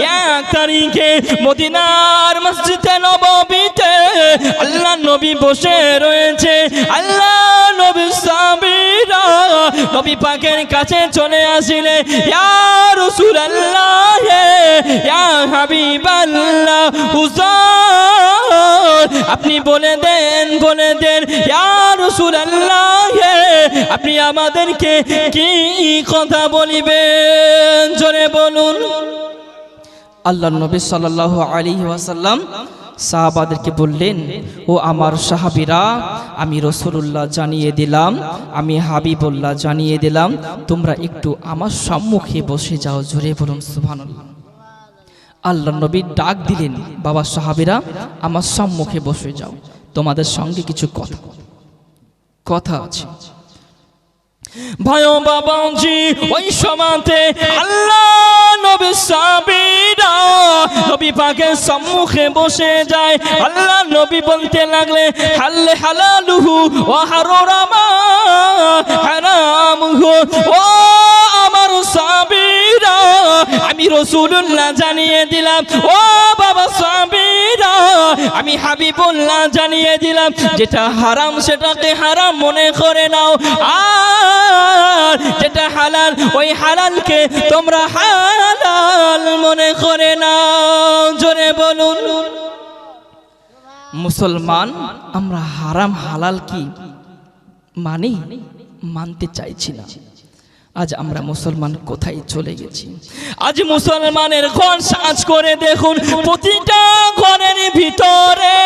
1 তারিখে মদিনার মসজিদে নববীতে আল্লাহ নবী বসে রয়েছে। আল্লাহ নবী সাহাবীরা নবী পাকের কাছে চলে আসিলে, ইয়া রাসূলুল্লাহ, ইয়া হাবিবাল্লাহ, হুজুর আপনি বলে দেন ইয়া রাসূলুল্লাহ, আপনি আমাদেরকে কি কথা বলিবেন, জোরে বলুন। আল্লাহর নবী সাল্লাল্লাহু আলাইহি ওয়াসাল্লাম সাহাবাদেরকে বললেন, ও আমার সাহাবীরা, আমি রাসূলুল্লাহ জানিয়ে দিলাম, আমি হাবিবুল্লাহ জানিয়ে দিলাম, তোমরা একটু আমার সম্মুখে বসে যাও, জোরে বলুন সুবহানাল্লাহ। আল্লাহর নবী ডাক দিলেন, বাবা সাহাবীরা আমার সম্মুখে বসে যাও, তোমাদের সঙ্গে কিছু কথা আছে। ভাইও বাবাজি, ওই সময়তে আল্লাহ নবী সাহাবীরা নবী পাকের সম্মুখে বসে যায়। আল্লাহ নবী বলতে লাগলে, হাল্লে হালালুহু ওয়া হারামা হারামুহু। ও আমার সাহাবীরা, আমি রাসূলুল্লাহ জানিয়ে দিলাম, ও বাবা সাহাবীরা, আমি হাবিবুল্লাহ জানিয়ে দিলাম, যেটা হারাম সেটাকে হারাম মনে করে নাও, আর যেটা হালাল ওই হালালকে তোমরা হালাল মনে করে নাও, জোরে বলুন। মুসলমান আমরা হারাম হালাল কি মানতে চাইছি না। আজ আমরা মুসলমান কোথায় চলে গেছি? আজ মুসলমানের ঘর সাজ করে দেখুন, প্রতিটা ঘরের ভিতরে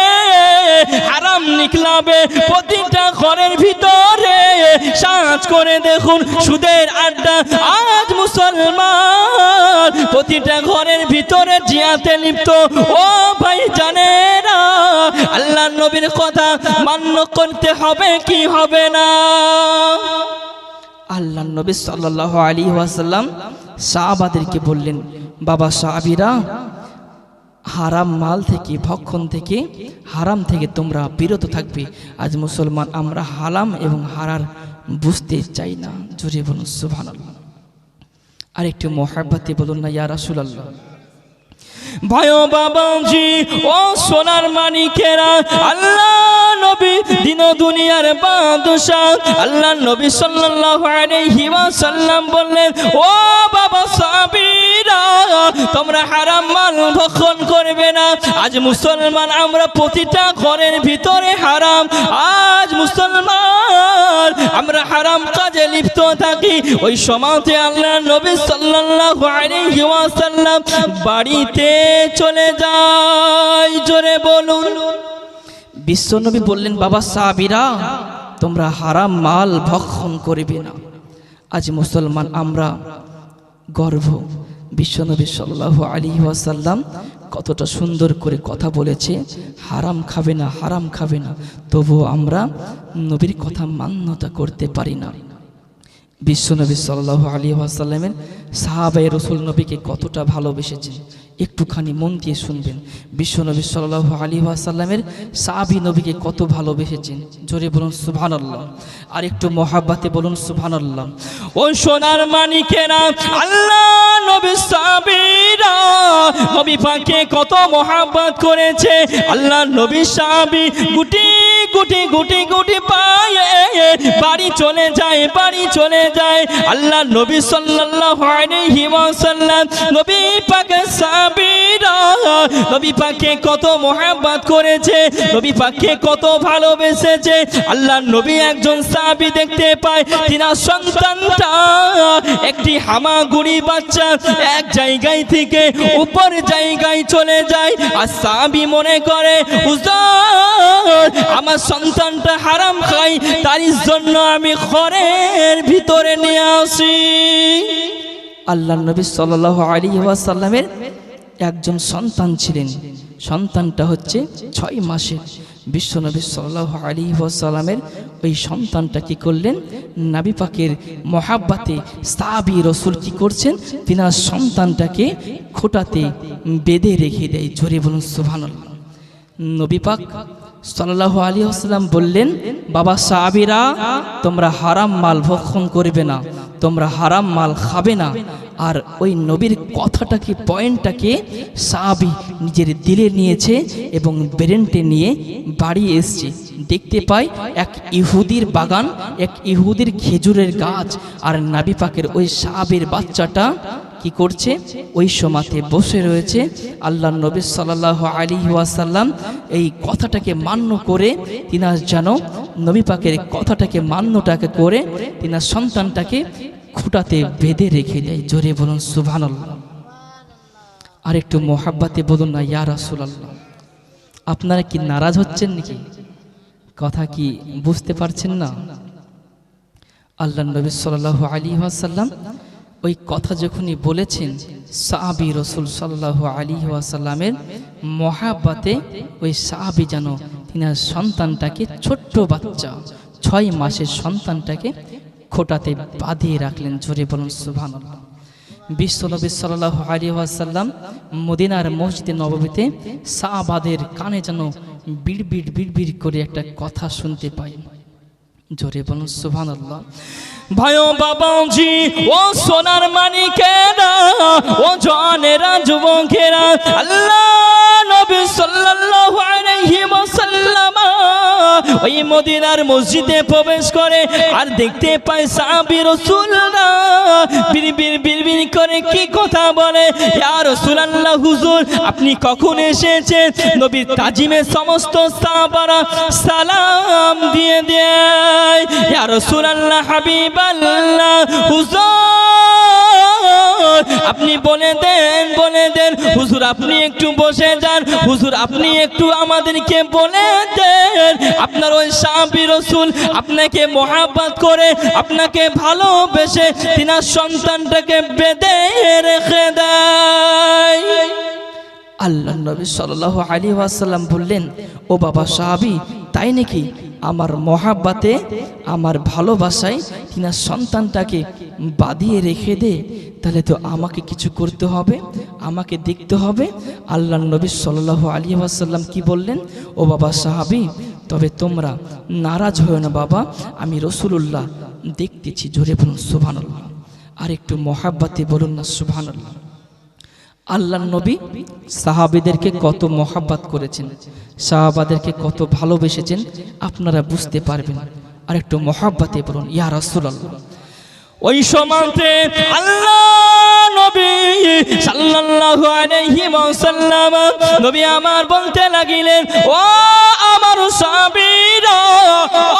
হারাম নিকলাবে, প্রতিটা ঘরের ভিতরে সাজ করে দেখুন সুদের আড্ডা। আজ মুসলমান প্রতিটা ঘরের ভিতরে জিয়াতে লিপ্ত। ও ভাই জানেরা, আল্লাহ নবীর কথা মান্য করতে হবে কি হবে না? আল্লাহ নবী সাল্লাল্লাহু আলাইহি ওয়াসাল্লাম সাহাবাদেরকে বললেন, বাবা সাহাবীরা, হারাম মাল থেকে, ভক্ষণ থেকে, হারাম থেকে তোমরা বিরত থাকবে। আজ মুসলমান আমরা হারাম এবং হারার বুঝতে চাই না, জোরে বলুন সুবহানাল্লাহ। আর একটু মুহাব্বতে বলুন না ইয়া রাসূলুল্লাহ। ভাইও বাবাজি, ও সোনার মানিকেরা, আল্লাহ নবী দিন দুনিয়ার বাদশা, আল্লাহ নবী সাল্লাল্লাহু আলাইহি ওয়াসাল্লাম বললেন, ও বাবা সাহাবীরা, তোমরা হারাম মাল ভক্ষণ করবে না। আজ মুসলমান আমরা প্রতিটা ঘরের ভিতরে হারাম। আজ মুসলমান আমরা হারাম কাজে লিপ্ত থাকি। ওই সমাজে আল্লাহ নবী সাল্লাল্লাহু আলাইহি ওয়াসাল্লাম বাড়িতে চলে যায়, জোরে বলুন। বিশ্বনবী বললেন, বাবা সাহাবীরা, তোমরা হারাম মাল ভক্ষণ করবে না। আজ মুসলমান আমরা গর্ব। বিশ্বনবী সাল্লাল্লাহু আলাইহি ওয়াসাল্লাম কতটা সুন্দর করে কথা বলেছে, হারাম খাবে না, হারাম খাবে না, তবুও আমরা নবীর কথা মান্যতা করতে পারি না। বিশ্বনবী সাল্লাল্লাহু আলাইহি ওয়াসাল্লামের সাহাবায়ে রাসূল নবীকে কতটা ভালোবেসেছেন, একটুখানি মন দিয়ে শুনবেন। বিশ্বনবী সাল্লাল্লাহু আলাইহি ওয়াসাল্লামের সাহাবী নবীকে কত ভালোবেসেছেন, জোরে বলুন সুবহানাল্লাহ। আর একটু মহাব্বতে বলুন সুবহানাল্লাহ। ওই সোনার মানিকেরা, আল্লাহ নবী সাহাবীরা নবী পাককে কত মহাব্বত করেছে। আল্লাহ নবী সাহাবী গুটি গুটি গুটি গুটি পায়ে বাড়ি চলে যায়, বাড়ি চলে যায়। আল্লাহ নবী সাল্লাল্লাহু আলাইহি ওয়াসাল্লাম নবী পাকের সাহাবীরা নবী পাককে কত মহব্বত করেছে, নবী পাককে কত ভালোবেসেছে। আল্লাহ নবী একজন সাহাবী দেখতে পায়, তিনার সন্তানটা একটি হামাগুড়ি বাচ্চা এক জায়গায় থেকে উপর জায়গায় চলে যায়। আর সাহাবী মনে করে, হুজুর আমার সন্তানটা হারাম খায়, তার জন্য আমি ঘরের ভিতরে নিয়ে আসি। আল্লাহ নবী সাল্লাল্লাহু আলাইহি ওয়াসাল্লামের একজন সন্তান ছিলেন, সন্তানটা হচ্ছে 6 মাসের। বিশ্বনবী সাল্লাল্লাহু আলাইহি ওয়াসাল্লামের ওই সন্তানটা কি করলেন, নবী পাকের মহাব্বতে সাহাবী রাসূল কি করছেন, তিনার সন্তানটাকে খোঁটাতে বেঁধে রেখে দেয়। জোরে বলুন সুবহানাল্লাহ। নবী পাক সাল্লাল্লাহু আলাইহি ওয়াসাল্লাম বললেন, বাবা সাহাবীরা তোমরা হারাম মাল ভক্ষণ করবে না, তোমরা হারাম মাল খাবে না। আর ওই নবীর কথাটাকে, পয়েন্টটাকে সাহাবী নিজের দিলে নিয়েছে এবং ব্রেনটে নিয়ে বাড়ি এসছে। দেখতে পাই এক ইহুদির বাগান, এক ইহুদির খেজুরের গাছ, আর নবী পাকের ওই সাহাবীর বাচ্চাটা কি করছে? ওই সময়তে বসে রয়েছে। আল্লাহ নবী সাল্লাল্লাহু আলাইহি ওয়াসাল্লাম এই কথাটাকে মান্য করে তিনার যেন নবী পাকের কথাটাকে মান্যটাকে করে তিনার সন্তানটাকে খুঁটাতে বেঁধে রেখে দেয়। জোরে বলুন সুবহানাল্লাহ। আর একটু মোহাব্বতে বলুন না ইয়া রাসূলুল্লাহ। আপনারা কি নারাজ হচ্ছেন নাকি? কথা কি বুঝতে পারছেন না? আল্লাহ নবী সাল্লাল্লাহু আলাইহি ওয়াসাল্লাম ওই কথা যখনই বলেছেন, সাহাবী রাসূল সাল্লাল্লাহু আলাইহি ওয়াসাল্লামের মোহাব্বতে ওই সাহাবী যেন তিনার সন্তানটাকে, ছোট্ট বাচ্চা 6 মাসের সন্তানটাকে খোঁটাতে বাঁধিয়ে রাখলেন। জোরে বলুন সুবহানাল্লাহ। বিশ্বনবী সাল্লাল্লাহু আলাইহি ওয়াসাল্লাম মদিনার মসজিদে নববীতে সাহাবাদের কানে যেন বিড়বিড় বিড়বিড় করে একটা কথা শুনতে পাই। জোরে বলুন সুবহানাল্লাহ। ভাইও বাবাজি, ও সোনার মানিকেরা, ও জওয়ানেরা, যুবকেরা, আল্লাহ নবী সাল্লাল্লাহু আলাইহি ওয়াসাল্লাম ওই মদিনার মসজিদে প্রবেশ করে আর দেখতে পায় সাহাবী রাসূলরা বিড়বিড় বিড়বিড় করে কি কথা বলে। ইয়া রাসূলুল্লাহ, হুজুর আপনি কখন এসেছেন? নবীর তাজিমে সমস্ত সাহাবারা সালাম দিয়ে দেয়। ইয়া রাসূলুল্লাহ, হাবিবাল্লাহ, হুজুর আপনি বলে দেন, বলে দেন। হুজুর আপনি একটু বসে যান। হুজুর আপনি একটু আমাদেরকে বলে দেন আপনার ওই সাহাবী রাসূল আপনাকে মোহাব্বত করে, আপনাকে ভালোবেসে তিনার সন্তানটাকে বেঁধে রেখে দেয়। আল্লাহ নবী সাল্লাল্লাহু আলাইহি ওয়াসাল্লাম বললেন, ও বাবা সাহাবী, তাই নাকি? আমার মোহাব্বতে, আমার ভালোবাসায় তিনার সন্তানটাকে বাঁধিয়ে রেখে দে, তাহলে তো আমাকে কিছু করতে হবে, আমাকে দেখতে হবে। আল্লাহ নবী সাল্লাল্লাহু আলাইহি ওয়াসাল্লাম কি বললেন? ও বাবা সাহাবী, তবে তোমরা নারাজ হয়ো না বাবা, আমি রাসূলুল্লাহ দেখতেছি। জোরে বলুন সুবহানাল্লাহ। আর একটু মোহাব্বতে বলুন না সুবহানাল্লাহ। আল্লাহ নবী সাহাবীদেরকে কত মোহাব্বত করেছেন, সাহাবাদেরকে কত ভালোবেসেছেন আপনারা বুঝতে পারবেন। আর একটু মোহাব্বতে বলুন ইয়া রাসূলুল্লাহ। ওই সময়তে আল্লাহ নবী সাল্লাল্লাহু আলাইহি ওয়াসাল্লাম নবী আমার বলতে লাগিলেন, ও আমার সাহাবীরা,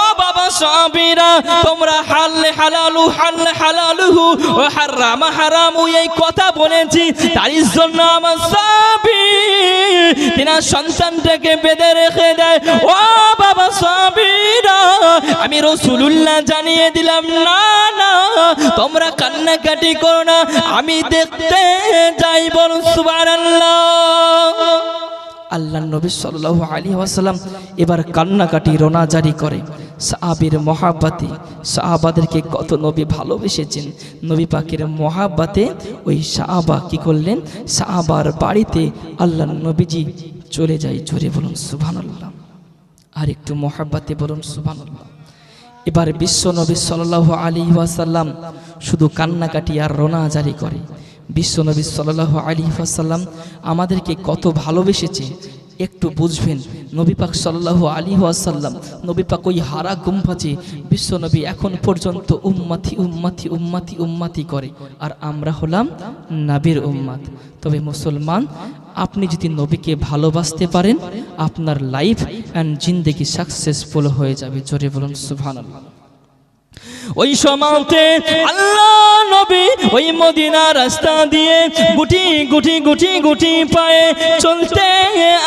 ও বাবা সাহাবীরা, তোমরা হাল্লে হালালু, হাল্লে হালালুহু, ও হারাম হারামু এই কথা বলেছি, তার জন্য আমার সাহাবী তিনার সন্তানটাকে বেঁধে রেখে দেয়। ও বাবা সাহাবীরা, আমি রাসূলুল্লাহ জানিয়ে দিলাম, না না তোমরা কান্নাকাটি করো না, আমি দেখতে যাই। বলুন সুবহানাল্লাহ। আল্লাহ নবী সাল্লাল্লাহু আলাইহি ওয়াসাল্লাম এবার কান্নাকাটি রোনা জারি করে। সাহাবীর মোহাব্বতে, সাহাবাদেরকে কত নবী ভালোবেসেছেন, নবী পাকের মোহাব্বতে ওই সাহাবা কি করলেন? সাহাবার বাড়িতে আল্লাহ নবীজি চলে যায়। জোরে বলুন সুবহানাল্লাহ। আর একটু মোহাব্বতে বলুন সুবহানাল্লাহ। এবার বিশ্ব নবী সাল্লাল্লাহু আলাইহি ওয়াসাল্লাম শুধু কান্নাকাটি আর রোনা জারি করে। বিশ্ব নবী সাল্লাল্লাহু আলাইহি ওয়াসাল্লাম আমাদেরকে কত ভালোবেসেছে একটু বুঝবেন। নবী পাক সাল্লাল্লাহু আলাইহি ওয়াসাল্লাম, নবী পাক ওই হারা গুম্ফাজে বিশ্ব নবী এখন পর্যন্ত উম্মতি উম্মতি উম্মতি উম্মতি করে, আর আমরা হলাম নবীর উম্মত। তবে মুসলমান, আপনি যদি নবীকে ভালোবাসতে পারেন আপনার লাইফ অ্যান্ড জিন্দেগি সাকসেসফুল হয়ে যাবে। জোরে বলুন সুবহানাল্লাহ। ওই সময়তে আল্লাহ নবী ওই মদিনা রাস্তা দিয়ে গুটি গুটি গুটি গুটি পায়ে চলতে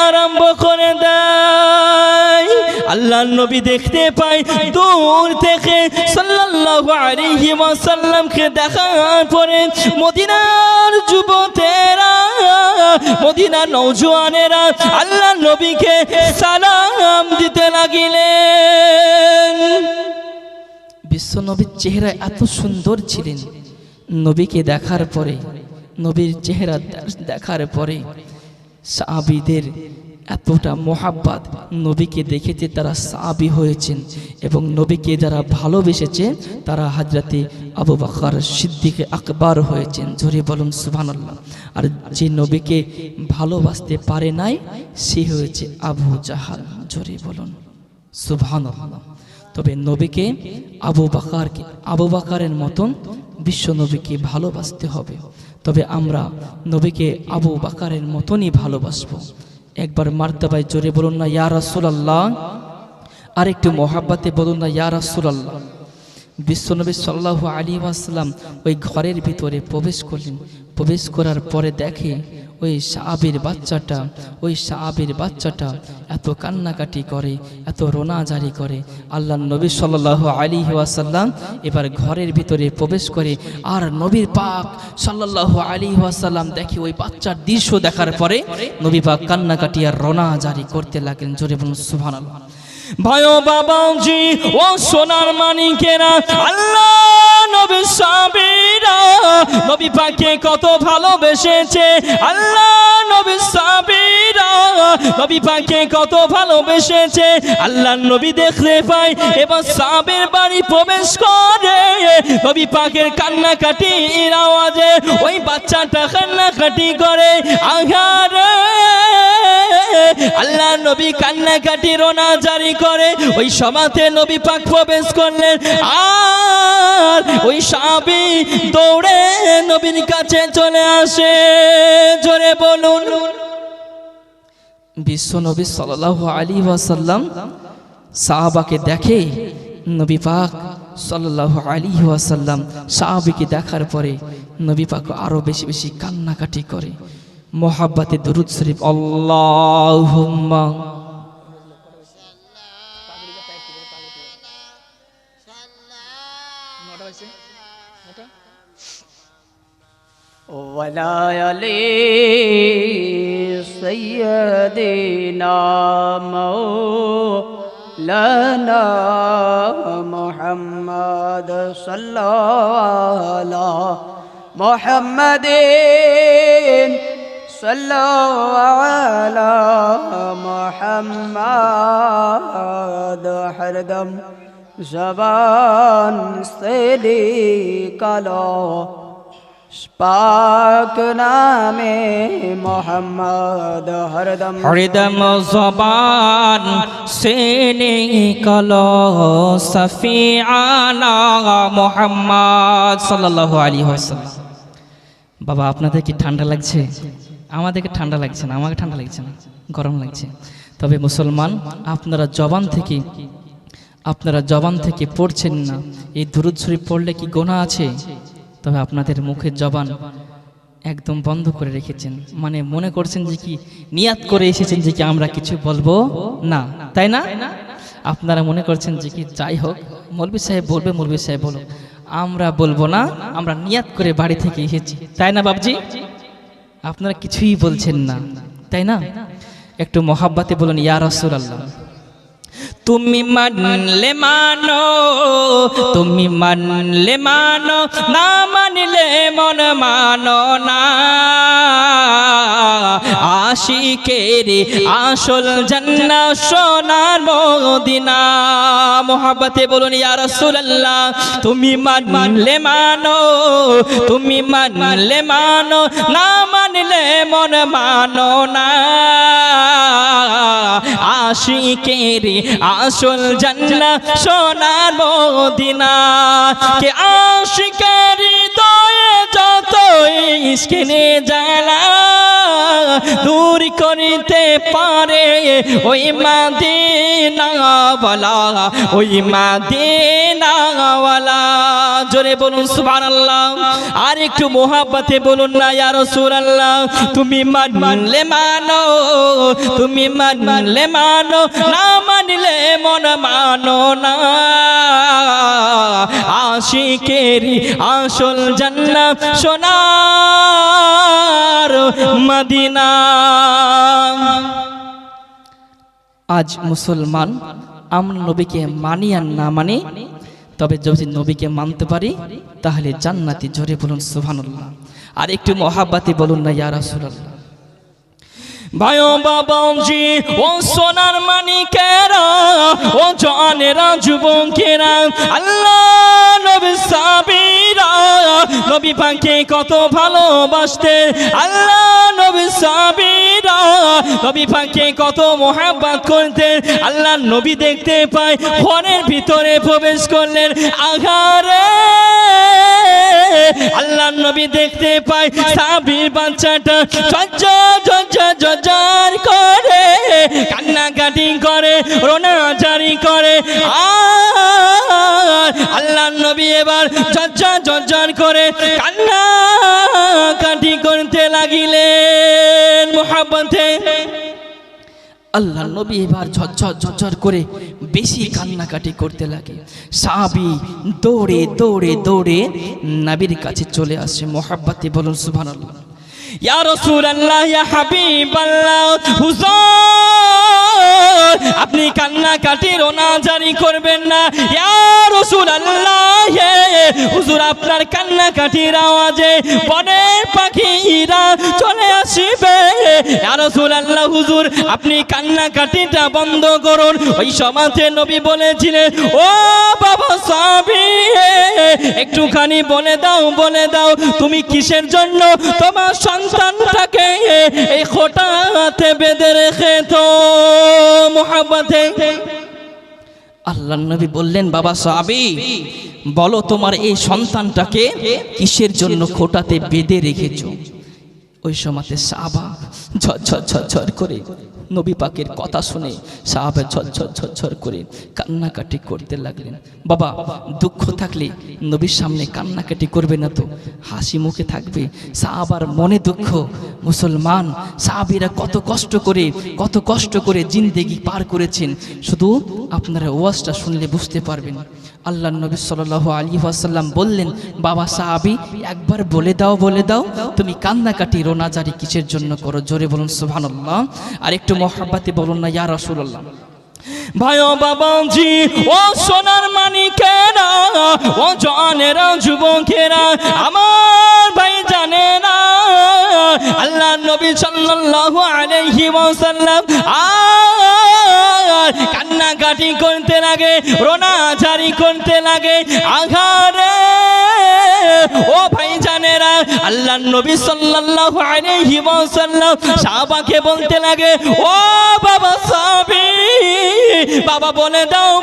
আরম্ভ করে দেয়। আল্লাহ নবী দেখতে পায় দূর থেকে সাল্লাল্লাহু আলাইহি ওয়াসাল্লামকে দেখার পরে মদিনার যুবকেরা, মদিনার নওজোয়ানেরা আল্লাহ নবীকে সালাম দিতে লাগিলেন। বিশ্ব নবীর চেহারা এত সুন্দর ছিলেন, নবীকে দেখার পরে, নবীর চেহারা দেখার পরে সাহাবীদের এতটা মোহাব্বত, নবীকে দেখেছে তারা সাহাবী হয়েছেন, এবং নবীকে যারা ভালোবেসেছে তারা হযরতে আবু বকর সিদ্দিক আকবর হয়েছেন। জোরে বলুন সুবহানাল্লাহ। আর যে নবীকে ভালোবাসতে পারে নাই সে হয়েছে আবু জাহাল। জোরে বলুন সুবহানাল্লাহ। তবে নবীকে আবু বকরের মতন বিশ্ব নবীকে ভালোবাসতে হবে। তবে আমরা নবীকে আবু বকরের মতনই ভালোবাসবো। একবার মারতাবায় জোরে বলুন না ইয়া রাসূলুল্লাহ, আর একটু মোহাব্বতে বলুন না ইয়া রাসূলুল্লাহ। বিশ্বনবী সাল্লাল্লাহু আলাইহি ওয়াসাল্লাম ওই ঘরের ভিতরে প্রবেশ করলেন। প্রবেশ করার পরে দেখে ওই সাহাবীর বাচ্চাটা এত কান্নাকাটি করে, এত রোনাজারি করে। আল্লাহ নবী সাল্লাল্লাহু আলাইহি ওয়াসাল্লাম এবার ঘরের ভিতরে প্রবেশ করে, আর নবীর পাক সাল্লাল্লাহু আলাইহি ওয়াসাল্লাম দেখে ওই বাচ্চার দৃশ্য দেখার পরে নবী পাক কান্নাকাটি আর রোনাজারি করতে লাগলেন। জোরে বলুন সুবহানাল্লাহ। ভাইও বাবাজি ও সোনার মানিকেরা, আল্লাহ নবীর সাহাবীরা নবী পাককে কত ভালোবেসেছে। আল্লাহ নবীর সাহাবীরা নবী পাককে কত ভালোবেসেছে। আল্লাহ নবী দেখতে পায় এবার সাহাবীর বাড়ি প্রবেশ করে, নবী পাকের কান্নাকাটির আওয়াজে ওই বাচ্চাটা কান্নাকাটি করে। আহারে আল্লাহ নবী কান্নাকাটি রোনাজারি করে। ওই সমাতে নবী পাক প্রবেশ করলেন, আর ওই সাহাবী দৌড়ে নবীর কাছে চলে আসে। জোরে বলুন। বিশ্ব নবী সাল্লাল্লাহু আলাইহি ওয়াসাল্লাম সাহাবাকে দেখে, নবী পাক সাল্লাল্লাহু আলাইহি ওয়াসাল্লাম সাহাবীকে দেখার পরে নবী পাক আরো বেশি বেশি কান্নাকাটি করে। মোহাব্বতে দুরূদ শরীফ আল্লাহুম্মা ওয়ালা আলি সাইয়্যিদিনা মাওলানা মুহাম্মদ সাল্লাল্লাহু মুহাম্মাদিন সাল্লাল্লাহু আলা মুহাম্মদ হরদম জবান সে নিকালো পাক নামে মোহাম্মদ হরদম জবান সে নিকালো সফিয়ানা মুহাম্মদ সাল্লাল্লাহু আলাইহি ওয়াসাল্লাম। বাবা আপনাদের কি ঠান্ডা লাগছে? আমাদেরকে ঠান্ডা লাগছে না, আমাকে ঠান্ডা লাগছে না, গরম লাগছে। তবে মুসলমান আপনারা জবান থেকে পড়ছেন না, এই দুরূদ শরীফ পড়লে কি গুনাহ আছে? তবে আপনাদের মুখের জবান একদম বন্ধ করে রেখেছেন, মানে মনে করছেন যে কি নিয়াত করে এসেছেন যে কি আমরা কিছু বলবো না, তাই না? আপনারা মনে করছেন যে কি যাই হোক মৌলভী সাহেব বলবে, মৌলভী সাহেব বলো, আমরা বলবো না, আমরা নিয়াত করে বাড়ি থেকে এসেছি, তাই না বাবজি? আপনারা কিছুই বলছেন না, তাই না? একটু মোহাব্বতে বলুন ইয়া রাসূলুল্লাহ। তুমি মানলে মানো, তুমি মানলে মানো, না মানলে মন মানো না। আশিকের আসল জান্নাত সোনার মদিনা। মোহাব্বতে বলুন ইয়া রাসূলুল্লাহ। তুমি মানলে মানো, তুমি মানলে মানো, না মানলে মন মানো না। আশিকের আসল জান্নাত সোনার মদিনা। কে আশিকের হৃদয়ে যত ইশকে জ্বালা দূর করিতে পারে ওই মদিনাওয়ালা, ওই মদিনাওয়ালা। জোরে বলুন সুবহানাল্লাহ। আর একটু মোহাব্বতে বলুন না ইয়া রাসূলুল্লাহ। তুমি মানলে মানো, তুমি মানলে মানো, না মানলে মন মানো না। আশিকের আসল জান্নাত সোনার মদিনা। আজ মুসলমান আমরা নবীকে মানি আর না মানি, তবে যদি নবীকে মানতে পারি তাহলে জান্নাতি। জোরে বলুন সুবহানাল্লাহ। আর একটু মোহাব্বতে বলুন না ইয়া রাসূলুল্লাহ। ভাইও বাবাজি ও সোনার মানিকেরা, ও জওয়ানেরা, যুবকেরা, আল্লাহ নবীর সাহাবীরা নবী পাককে কত ভালোবাসতেন। আল্লাহ নবীর সাহাবীরা নবী পাককে কত মোহাব্বত করতেন। আল্লাহ নবী দেখতে পায় ঘরের ভিতরে প্রবেশ করলেন। আঘারে আল্লাহর নবী দেখতে পায় সাহাবীর বাচ্চাটা ঝরঝর করে কান্নাকাটি করে, রোনাজারি করে। আর আল্লাহর নবী এবার ঝরঝর করে কান্নাকাটি করতে লাগিলেন মুহাব্বতে। আল্লাহর নবী এবার ঝরঝর করে বেশি কান্নাকাটি করতে লাগে। সাহাবী দৌড়ে দৌড়ে দৌড়ে নবীর কাছে চলে আসে। মুহাব্বতে বলুন সুবহানাল্লাহ। ইয়া রাসূলুল্লাহ, ইয়া হাবিবাল্লাহ, হুজুর আপনি কান্নাকাটি রোনাজারি করবেন না। ইয়া রাসূলুল্লাহ, হুজুর আপনার কান্নাকাটির আওয়াজে বনের পাখিরা চলে আসবে। ইয়া রাসূলুল্লাহ, হুজুর আপনি কান্নাকাটিটা বন্ধ করুন। ওই সময়তে নবী বলেছিলেন, ও বাবা সাহাবী, একটুখানি বলে দাও তুমি কিসের জন্য তোমার সন্তানটাকে এই খোঁটাতে বেঁধে রেখেছো মুহাব্বতে। আল্লাহর নবী বললেন, বাবা সাহাবী বলো তোমার এই সন্তানটাকে কিসের জন্য খোঁটাতে বেঁধে রেখেছো। ওই সময়তে সাহাবা ঝরঝর করে নবী পাকের কথা শুনে সাহাবা ঝরঝর করে কান্নাকাটি করতে লাগলেন। বাবা দুঃখ থাকলে নবীর সামনে কান্নাকাটি করবে না তো, হাসি মুখে থাকবে। সাহাবার মনে দুঃখ। মুসলমান সাহাবীরা কত কষ্ট করে জিন্দেগি পার করেছেন, শুধু আপনারা ওয়াজটা শুনলে বুঝতে পারবেন। আল্লাহর নবী সাল্লাল্লাহু আলাইহি ওয়াসাল্লাম বললেন, বাবা সাহাবী একবার বলে দাও তুমি কান্নাকাটি রোনাজারি কিসের জন্য করো। জোরে বলুন সুবহানাল্লাহ। আর একটু মুহাব্বতে বলুন না ইয়া রাসূলুল্লাহ। ভাই ও বাবাজি, ও সোনার মানিকেরা, ও জওয়ানেরা, যুবকেরা, আমার ভাই জানে না আল্লাহর নবী সাল্লাল্লাহু আলাইহি ওয়াসাল্লাম আর কান্নাকাটি করতে লাগে, রোনাজারি করতে লাগে। আঘারে ও ভাই জানেরা, আল্লাহর নবী সাল্লাল্লাহু আলাইহি ওয়াসাল্লাম সাহাবাকে বলতে লাগে, ও বাবা সাহাবী, বাবা বলে দাও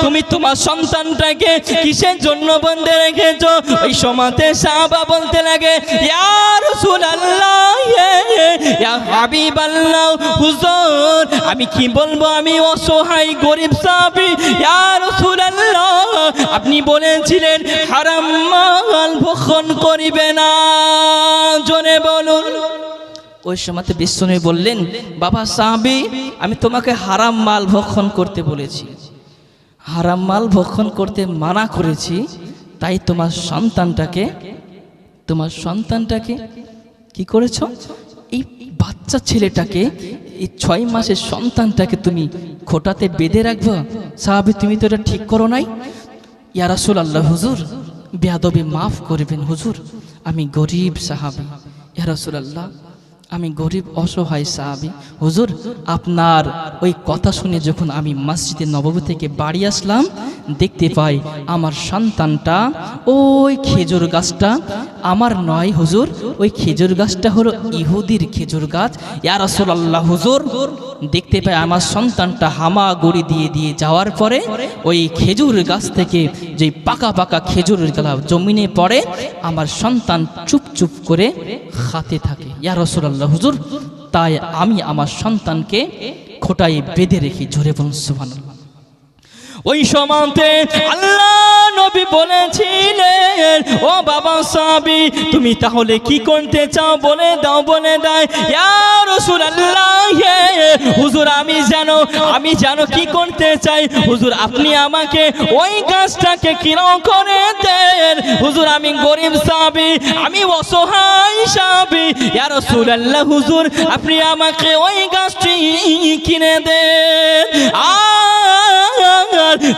তুমি তোমার সন্তানটাকে কিসের জন্য বন্ধে রেখেছো। ওই সময়তে সাহাবা বলতে লাগে, ইয়া রাসূলুল্লাহ, ইয়া হাবিবাল্লাহ, হুজুর আমি কি বলবো, আমি অসহায় গরিব সাহাবী। ইয়া রাসূলুল্লাহ, আপনি বলেছিলেন হারাম মাল ভক্ষণ করিবে না। জোরে বলুন। ওই সময়তে বিশ্বনবী বললেন, বাবা সাহাবী আমি তোমাকে হারাম মাল ভক্ষণ করতে বলেছি, হারাম মাল ভক্ষণ করতে মানা করেছি, তাই তোমার সন্তানটাকে কি করেছো, এই বাচ্চা ছেলেটাকে, এই 6 মাসের সন্তানটাকে তুমি খোঁটাতে বেঁধে রাখবা। সাহাবী তুমি তো এটা ঠিক করো নাই। ইয়া রাসূলুল্লাহ, হুজুর বেয়াদবি মাফ করবেন হুজুর, আমি গরিব সাহাবী। ইয়া রাসূলুল্লাহ, আমি গরিব অসহায় সাহাবী। হুজুর আপনার ওই কথা শুনে যখন আমি মসজিদে নববী থেকে বাড়ি আসলাম, দেখতে পাই আমার সন্তানটা ওই খেজুর গাছটা আমার নয় হুজুর, ওই খেজুর গাছটা হলো ইহুদির খেজুর গাছ। ইয়া রাসূলুল্লাহ, হুজুর দেখতে পাই আমার সন্তানটা হামাগুড়ি দিয়ে যাওয়ার পরে ওই খেজুর গাছ থেকে যে পাকা খেজুর গাছ জমিনে পড়ে, আমার সন্তান চুপ করে খাতে থাকে। ইয়া রাসূলুল্লাহ, হুজুর তাই আমি আমার সন্তানকে খোঁটায় বেঁধে রেখি। জোরে বলুন সুবহানাল্লাহ। ওই সময়তে আল্লাহ নবী বলেছিলেন, ও বাবা সাহাবী তুমি তাহলে কি করতে চাও বলে দাও। ইয়া রাসূলুল্লাহ, হুজুর আমি জানো কি করতে চাই। হুজুর আপনি আমাকে ওই গাছটাকে কিরো করে দেন। হুজুর আমি গরিব সাহাবী, আমি অসহায় সাহাবী। ইয়া রাসূলুল্লাহ, হুজুর আপনি আমাকে ওই গাছটি কিনে দেন।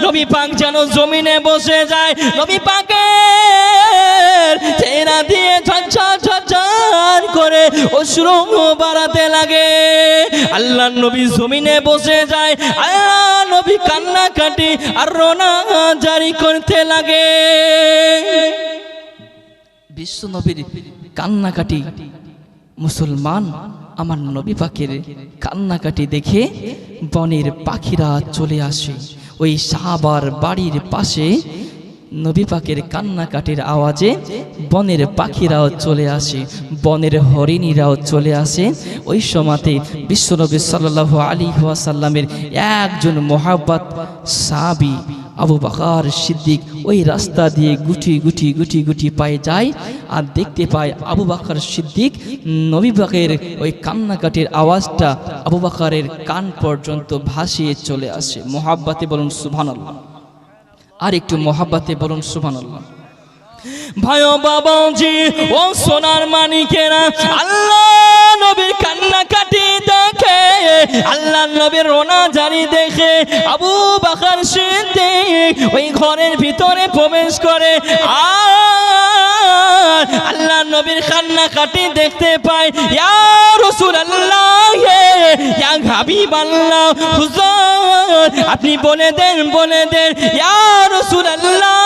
নবী পাক যেন জমিনে বসে যায়, নবী পাকের চেহারা দিয়ে ঝরঝর করে অশ্রু বাড়াতে লাগে। আল্লাহ নবী জমিনে বসে যায়, আল্লাহ নবী কান্নাকাটি আর রোনাজারি করতে লাগে। বিশ্ব নবীর কান্নাকাটি, মুসলমান আমার নবী পাকের কান্নাকাটি দেখে বনের পাখিরা চলে আসে। ওই সাহাবার বাড়ির পাশে নবী পাকের কান্নাকাটির আওয়াজে বনের পাখিরাও চলে আসে, বনের হরিণীরাও চলে আসে। ওই সময়তে বিশ্বনবী সাল্লাল্লাহু আলাইহি ওয়াসাল্লামের একজন মুহাব্বত সাহাবী আবু বকর সিদ্দিক ওই রাস্তা দিয়ে গুটি গুটি পায়ে যায়, আর দেখতে পায় আবু বকর সিদ্দিক নবী পাকের ওই কান্নাকাটির আওয়াজটা আবু বকরের কান পর্যন্ত ভাসিয়ে চলে আসে। মুহাব্বতে বলুন সুবহানাল্লাহ, আর একটু মুহাব্বতে বলুন সুবহানাল্লাহ। ভাই ও বাবাজি ও সোনার মানিকেরা, আল্লাহ নবীর কান্নাকাটি দেখে, আল্লাহ নবীর রোনাজারি দেখে আবু বকর সিদ্দিক ওই ঘরের ভিতরে প্রবেশ করে, আর আল্লাহ নবীর কান্নাকাটি দেখতে পায়। ইয়া রাসূলুল্লাহ, ইয়া হাবিবাল্লাহ, হুজুর আপনি বলে দেন ইয়া রাসূলুল্লাহ,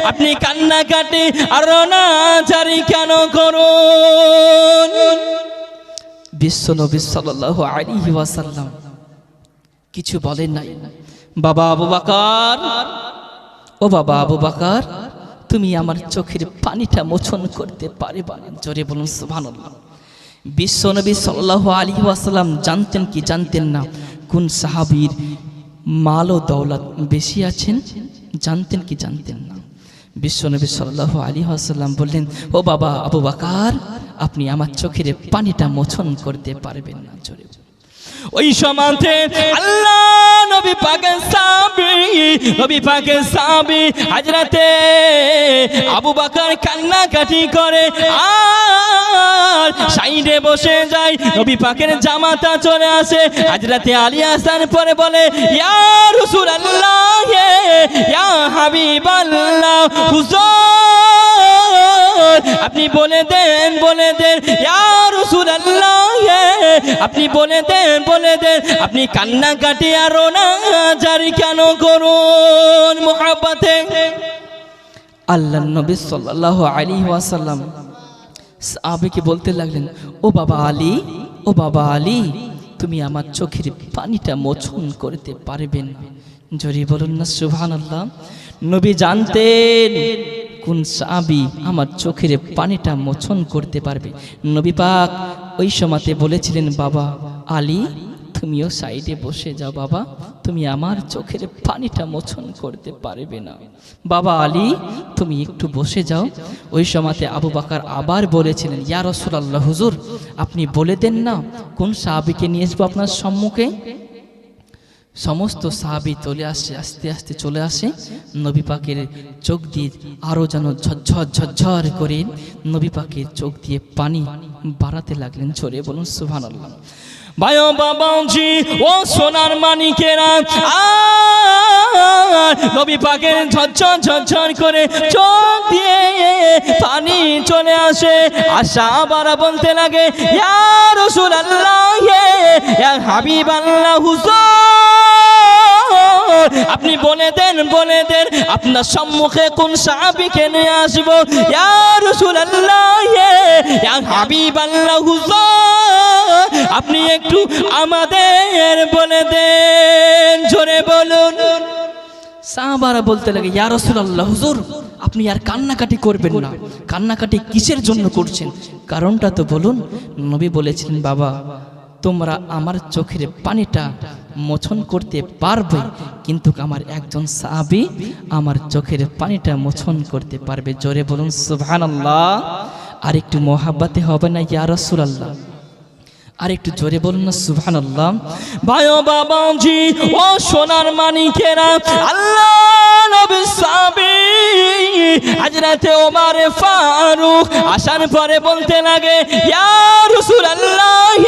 আপনি কান্নাকাটি আর রোনাজারি কেন করুন? বিশ্বনবী সাল্লাল্লাহু আলাইহি ওয়াসাল্লাম কিছু বলেন নাই। বাবা আবু বকর, ও বাবা আবু বকর, তুমি আমার চোখের পানিটা মোচন করতে পারবে না? জোরে বলুন সুবহানাল্লাহ। বিশ্বনবী সাল্লাল্লাহু আলাইহি ওয়াসাল্লাম জানতেন কি জানতেন না কোন সাহাবীর মাল ও দৌলত বেশি আছেন? জানতেন কি জানতেন না? বিশ্বনবী সাল্লাল্লাহু আলাইহি ওয়াসাল্লাম বললেন, ও বাবা আবু বকর, আপনি আমার চোখের পানিটা মোচন করতে পারবেন না। জোরে ওই সময়তে আল্লাহ নবী পাকের সাহাবী হযরতে আবু বকর কান্নাকাটি করে, আর সাইডে বসে যায়। নবী পাকের জামাতা চলে আসে, হযরতে আলী হাসান পরে বলে, ইয়া রাসূলুল্লাহ, ইয়া হাবিবাল্লাহ, হুজুর আপনি বলে দেন ইয়া রাসূলুল্লাহ, আপনি বলে দেন আপনি কান্নাকাটি আর রোনাজারি কেন করুন? মুহাব্বতে আল্লাহর নবী সাল্লাল্লাহু আলাইহি ওয়াসাল্লাম সাহাবীকে বলতে লাগলেন, ও বাবা আলী, তুমি আমার চোখের পানিটা মোচন করতে পারবেন না? জোরে বলুন না সুবহানাল্লাহ। নবী জানতেন কোন সাহাবী আমার চোখের পানিটা মোচন করতে পারবে। নবী পাক ওই সময়তে বলেছিলেন, বাবা আলী, তুমিও সাইডে বসে যাও, বাবা তুমি আমার চোখের পানিটা মোচন করতে পারবে না। বাবা আলী, তুমি একটু বসে যাও। ওই সময়তে আবু বকর আবার বলেছিলেন, ইয়া রাসূলুল্লাহ, হুজুর আপনি বলে দেন না কোন সাহাবীকে নিয়ে আসবো আপনার সম্মুখে। সমস্ত সাহাবী চলে আসে, আস্তে আস্তে চলে আসে। নবী পাকের চোখ দিয়ে আরো যেন ঝরঝর করে নবী পাকের চোখ দিয়ে পানি বাড়াতে লাগলেন। জোরে বলুন সুবহানাল্লাহ। ভাই ও বাবাজি ও সোনার মানিকেরা, নবী পাকের ঝরঝর করে চোখ দিয়ে পানি চলে আসে। আশা আবার বলতে লাগে, ইয়া রাসূলুল্লাহ, ইয়া হাবিবাল্লাহ, হুজুর আপনি বলে দেন আপনার সম্মুখে কোন সাহাবীকে নিয়ে আসবো? ইয়া রাসূলুল্লাহ, ইয়া হাবিবাল্লাহ, হুজুর আপনি একটু আমাদের বলে দেন। জোরে বলুন। সাহাবারা বলতে লাগে, ইয়া রাসূলুল্লাহ, হুজুর আপনি আর কান্নাকাটি করবেন না। কান্নাকাটি কিসের জন্য করছেন? কারণটা তো বলুন। নবী বলেছিলেন, বাবা তোমরা আমার চোখের পানিটা মোচন করতে পারবে, কিন্তু আমার একজন সাহাবী আমার চোখের পানিটা মোচন করতে পারবে। জোরে বলুন সুবহানাল্লাহ। আর একটু মুহাব্বতে হবে না ইয়া রাসূলুল্লাহ? আর একটু জোরে বলুন না সুবহানাল্লাহ। ভাই ও বাবাজি ও সোনার মানিকেরা, আল্লাহ নবীর সাহাবী হযরতে ওমর ফারুক আসার পরে বলতে লাগে, ইয়া রাসূলুল্লাহ,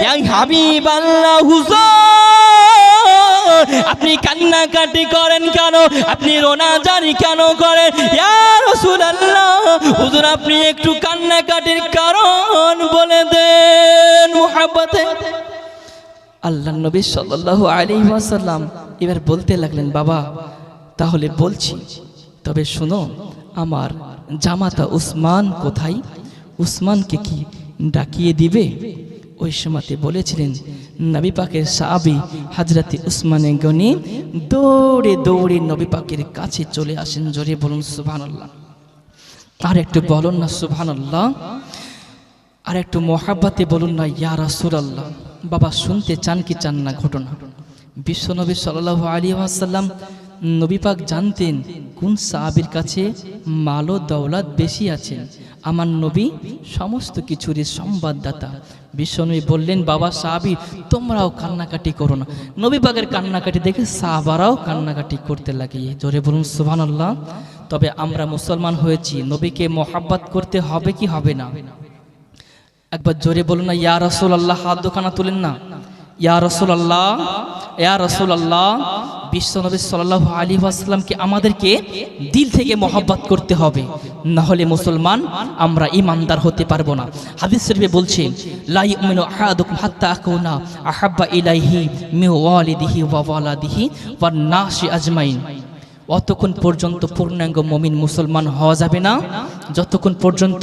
ইয়া হাবিবাল্লাহ, হুজুর আপনি কান্নাকাটি করেন কেন? আপনি রোনাজারি কেন করেন? ইয়া রাসূলুল্লাহ, হুজুর আপনি একটু কান্নাকাটির কারণ বলে দেন। মুহাব্বতে আল্লাহ নবী সাল্লাল্লাহু আলাইহি ওয়াসাল্লাম এবার বলতে লাগলেন, বাবা তাহলে বলছি, তবে শোনো, আমার জামাতা উসমান কোথায়? উসমানকে কি ডাকিয়ে দিবে? ওই সময়তে বলেছিলেন, নবী পাকের সাহাবী হযরত উসমানে গনি দৌড়ে দৌড়ে নবী পাকের কাছে চলে আসেন। জোরে বলুন সুবহানাল্লাহ। আর একটু বলুন না সুবহানাল্লাহ। আর একটু মোহাব্বতে বলুন না ইয়া রাসূলুল্লাহ। বাবা শুনতে চান কি চান না ঘটনা? বিশ্বনবী সাল্লাল্লাহু আলাইহি ওয়াসাল্লাম নবী পাক জানতেন কোন সাহাবীর কাছে মাল ও দৌলত বেশি আছে। আমার নবী সমস্ত কিছুরই সংবাদদাতা। বিশ্বনবী বললেন, বাবা সাহাবী তোমরাও কান্নাকাটি করো না। নবী পাকের কান্নাকাটি দেখে সাহাবারাও কান্নাকাটি করতে লাগে। জোরে বলুন সুবহানাল্লাহ। তবে আমরা মুসলমান হয়েছি, নবীকে মোহাব্বত করতে হবে কি হবে না? একবার জোরে বলুন না ইয়া রাসূলুল্লাহ। হাত দুখানা তুলেন না, ইয়া রাসূলুল্লাহ, ইয়া রাসূলুল্লাহ। বিশ্বনবী সাল্লাল্লাহু আলাইহি ওয়াসাল্লামকে আমাদেরকে দিল থেকে মোহাব্বত করতে হবে, না হলে মুসলমান আমরা ঈমানদার হতে পারবো না। হাদিস শরীফে বলছে লা ইউমিনু আহাদুকুম হাত্তা আকুনা আহাব্বা ইলাইহি মিন ওয়ালিদিহি ওয়া ওয়ালাদিহি ওয়ান নাসি আজমাইন। অতক্ষণ পর্যন্ত পূর্ণাঙ্গ মুমিন মুসলমান হওয়া যাবে না যতক্ষণ পর্যন্ত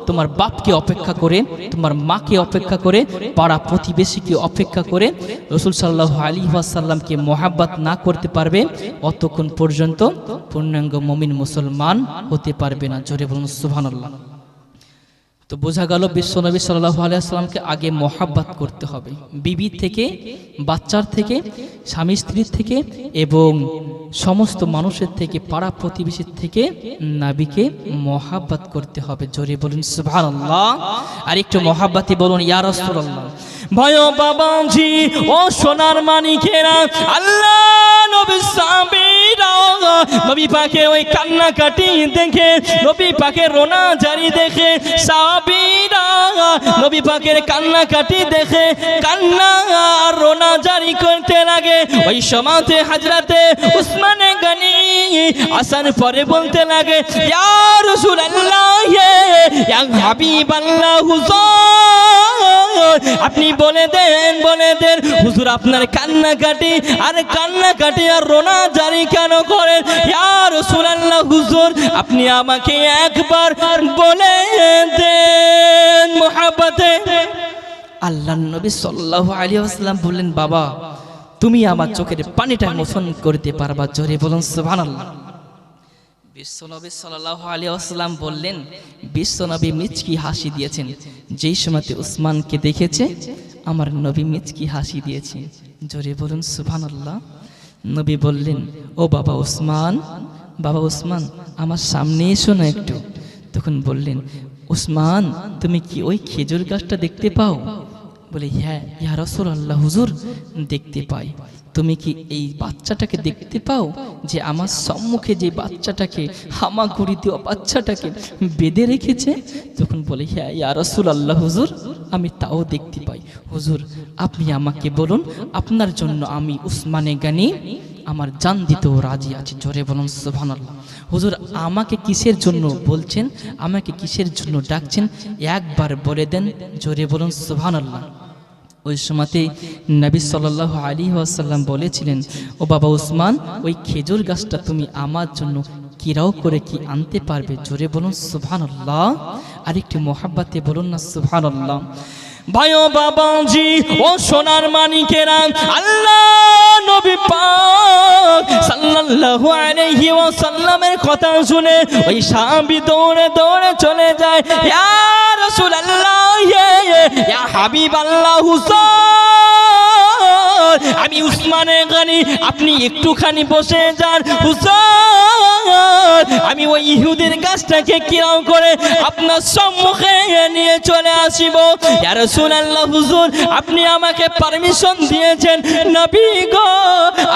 তোমার বাপকে অপেক্ষা করে, তোমার মাকে অপেক্ষা করে, পাড়া প্রতিবেশীকে অপেক্ষা করে রাসূল সাল্লাল্লাহু আলাইহি ওয়াসাল্লামকে মোহাব্বত না করতে পারবে, অতক্ষণ পর্যন্ত পূর্ণাঙ্গ মুমিন মুসলমান হতে পারবে না। জোরে বলুন সুবহানাল্লাহ। তো বোঝা গেল বিশ্বনবী সাল্লাল্লাহু আলাইহি ওয়াসাল্লামকে আগে মোহাব্বত করতে হবে। বিবি থেকে, বাচ্চার থেকে, স্বামী স্ত্রীর থেকে এবং সমস্ত মানুষের থেকে, পাড়া প্রতিবেশীর থেকে নবীকে মোহাব্বত করতে হবে। জোরে বলুন সুবহানাল্লাহ। আর একটু মোহাব্বতে বলুন ইয়া রাসূলুল্লাহ। ভয় বাবাজি ও সোনার মানিকেরা, আল্লাহ নবী সাহাবীরা নবী পাকের ওই কান্নাকাটি দেখে, নবী পাকের রোনা জারি দেখে, সাহাবীরা নবী পাকের কান্নাকাটি দেখে কান্না আর রোনা জারি করতে লাগে। ওই সময়তে হযরতে উসমানে গনি আসার পরে বলতে লাগে ইয়া রাসূলুল্লাহ, ইয়া হাবিবাল্লাহ, হুজুর আপনি বলে দেন হুজুর আপনার কান্নাকাটি আর রোনা জারি কেন করেন? ইয়া রাসূলুল্লাহ, হুজুর আপনি আমাকে একবার বলে দেন মোহাব্বতে। আল্লাহর নবী সাল্লাল্লাহু আলাইহি ওয়াসাল্লাম বললেন, বাবা তুমি আমার চোখের পানিটা মোচন করতে পারবা? জোরে বলুন সুবহানাল্লাহ। বিশ্বনবী সাল্লাল্লাহু আলাইহি ওয়াসাল্লাম বললেন, বিশ্বনবী মিচকি হাসি দিয়েছেন। যেই সময়তে উসমানকে দেখেছে আমার নবী মিচকি হাসি দিয়েছে। জোরে বলুন সুবহানাল্লাহ। নবী বললেন, ও বাবা উসমান, বাবা উসমান আমার সামনে এসো না একটু। তখন বললেন, উসমান তুমি কি ওই খেজুর গাছটা দেখতে পাও? বলে হ্যাঁ ইয়া রাসূলুল্লাহ, হুজুর দেখতে পাই। তুমি কি এই বাচ্চাটাকে দেখতে পাও যে আমার সম্মুখে যে বাচ্চাটাকে হামাগুড়ি দিয়ে বাচ্চাটাকে বেঁধে রেখেছে? তখন বলে হ্যাঁ ইয়া রাসূলুল্লাহ, হুজুর আমি তাও দেখতে পাই। হুজুর আপনি আমাকে বলুন, আপনার জন্য আমি উসমানে গনি আমার জান দিতেও রাজি আছি। জোরে বলুন সুবহানাল্লাহ। হুজুর আমাকে কিসের জন্য বলছেন, আমাকে কিসের জন্য ডাকছেন একবার বলে দেন। জোরে বলুন সুবহানাল্লাহ। ওই সময়তে নবী সাল্লাল্লাহু আলাইহি ওয়াসাল্লাম বলেছিলেন, ও বাবা উসমান ওই খেজুর গাছটা তুমি আমার জন্য কিরাও করে কি আনতে পারবে? জোরে বলুন সুবহানাল্লাহ। আরেকটি মোহাব্বতে বলুন না সুবহানাল্লাহ। ভাই ও বাবাজি ও সোনার মানিকেরা, আল্লাহ নবী পাক সাল্লাল্লাহু আলাইহি ওয়াসাল্লামের কথা শুনে ওই সাহাবী দৌড়ে দৌড়ে চলে যায়। ইয়া রাসূলুল্লাহ, ইয়া হাবিবাল্লাহ, হুজুর আমি উসমানে গনি, আপনি একটুখানি বসে যান। হুজুর আমি ওই ইহুদির গাছটাকে কিরাও করে আপনার সম্মুখে নিয়ে চলে আসিব। ইয়া রাসূলুল্লাহ, হুজুর আপনি আমাকে পারমিশন দিয়েছেন। নবী গো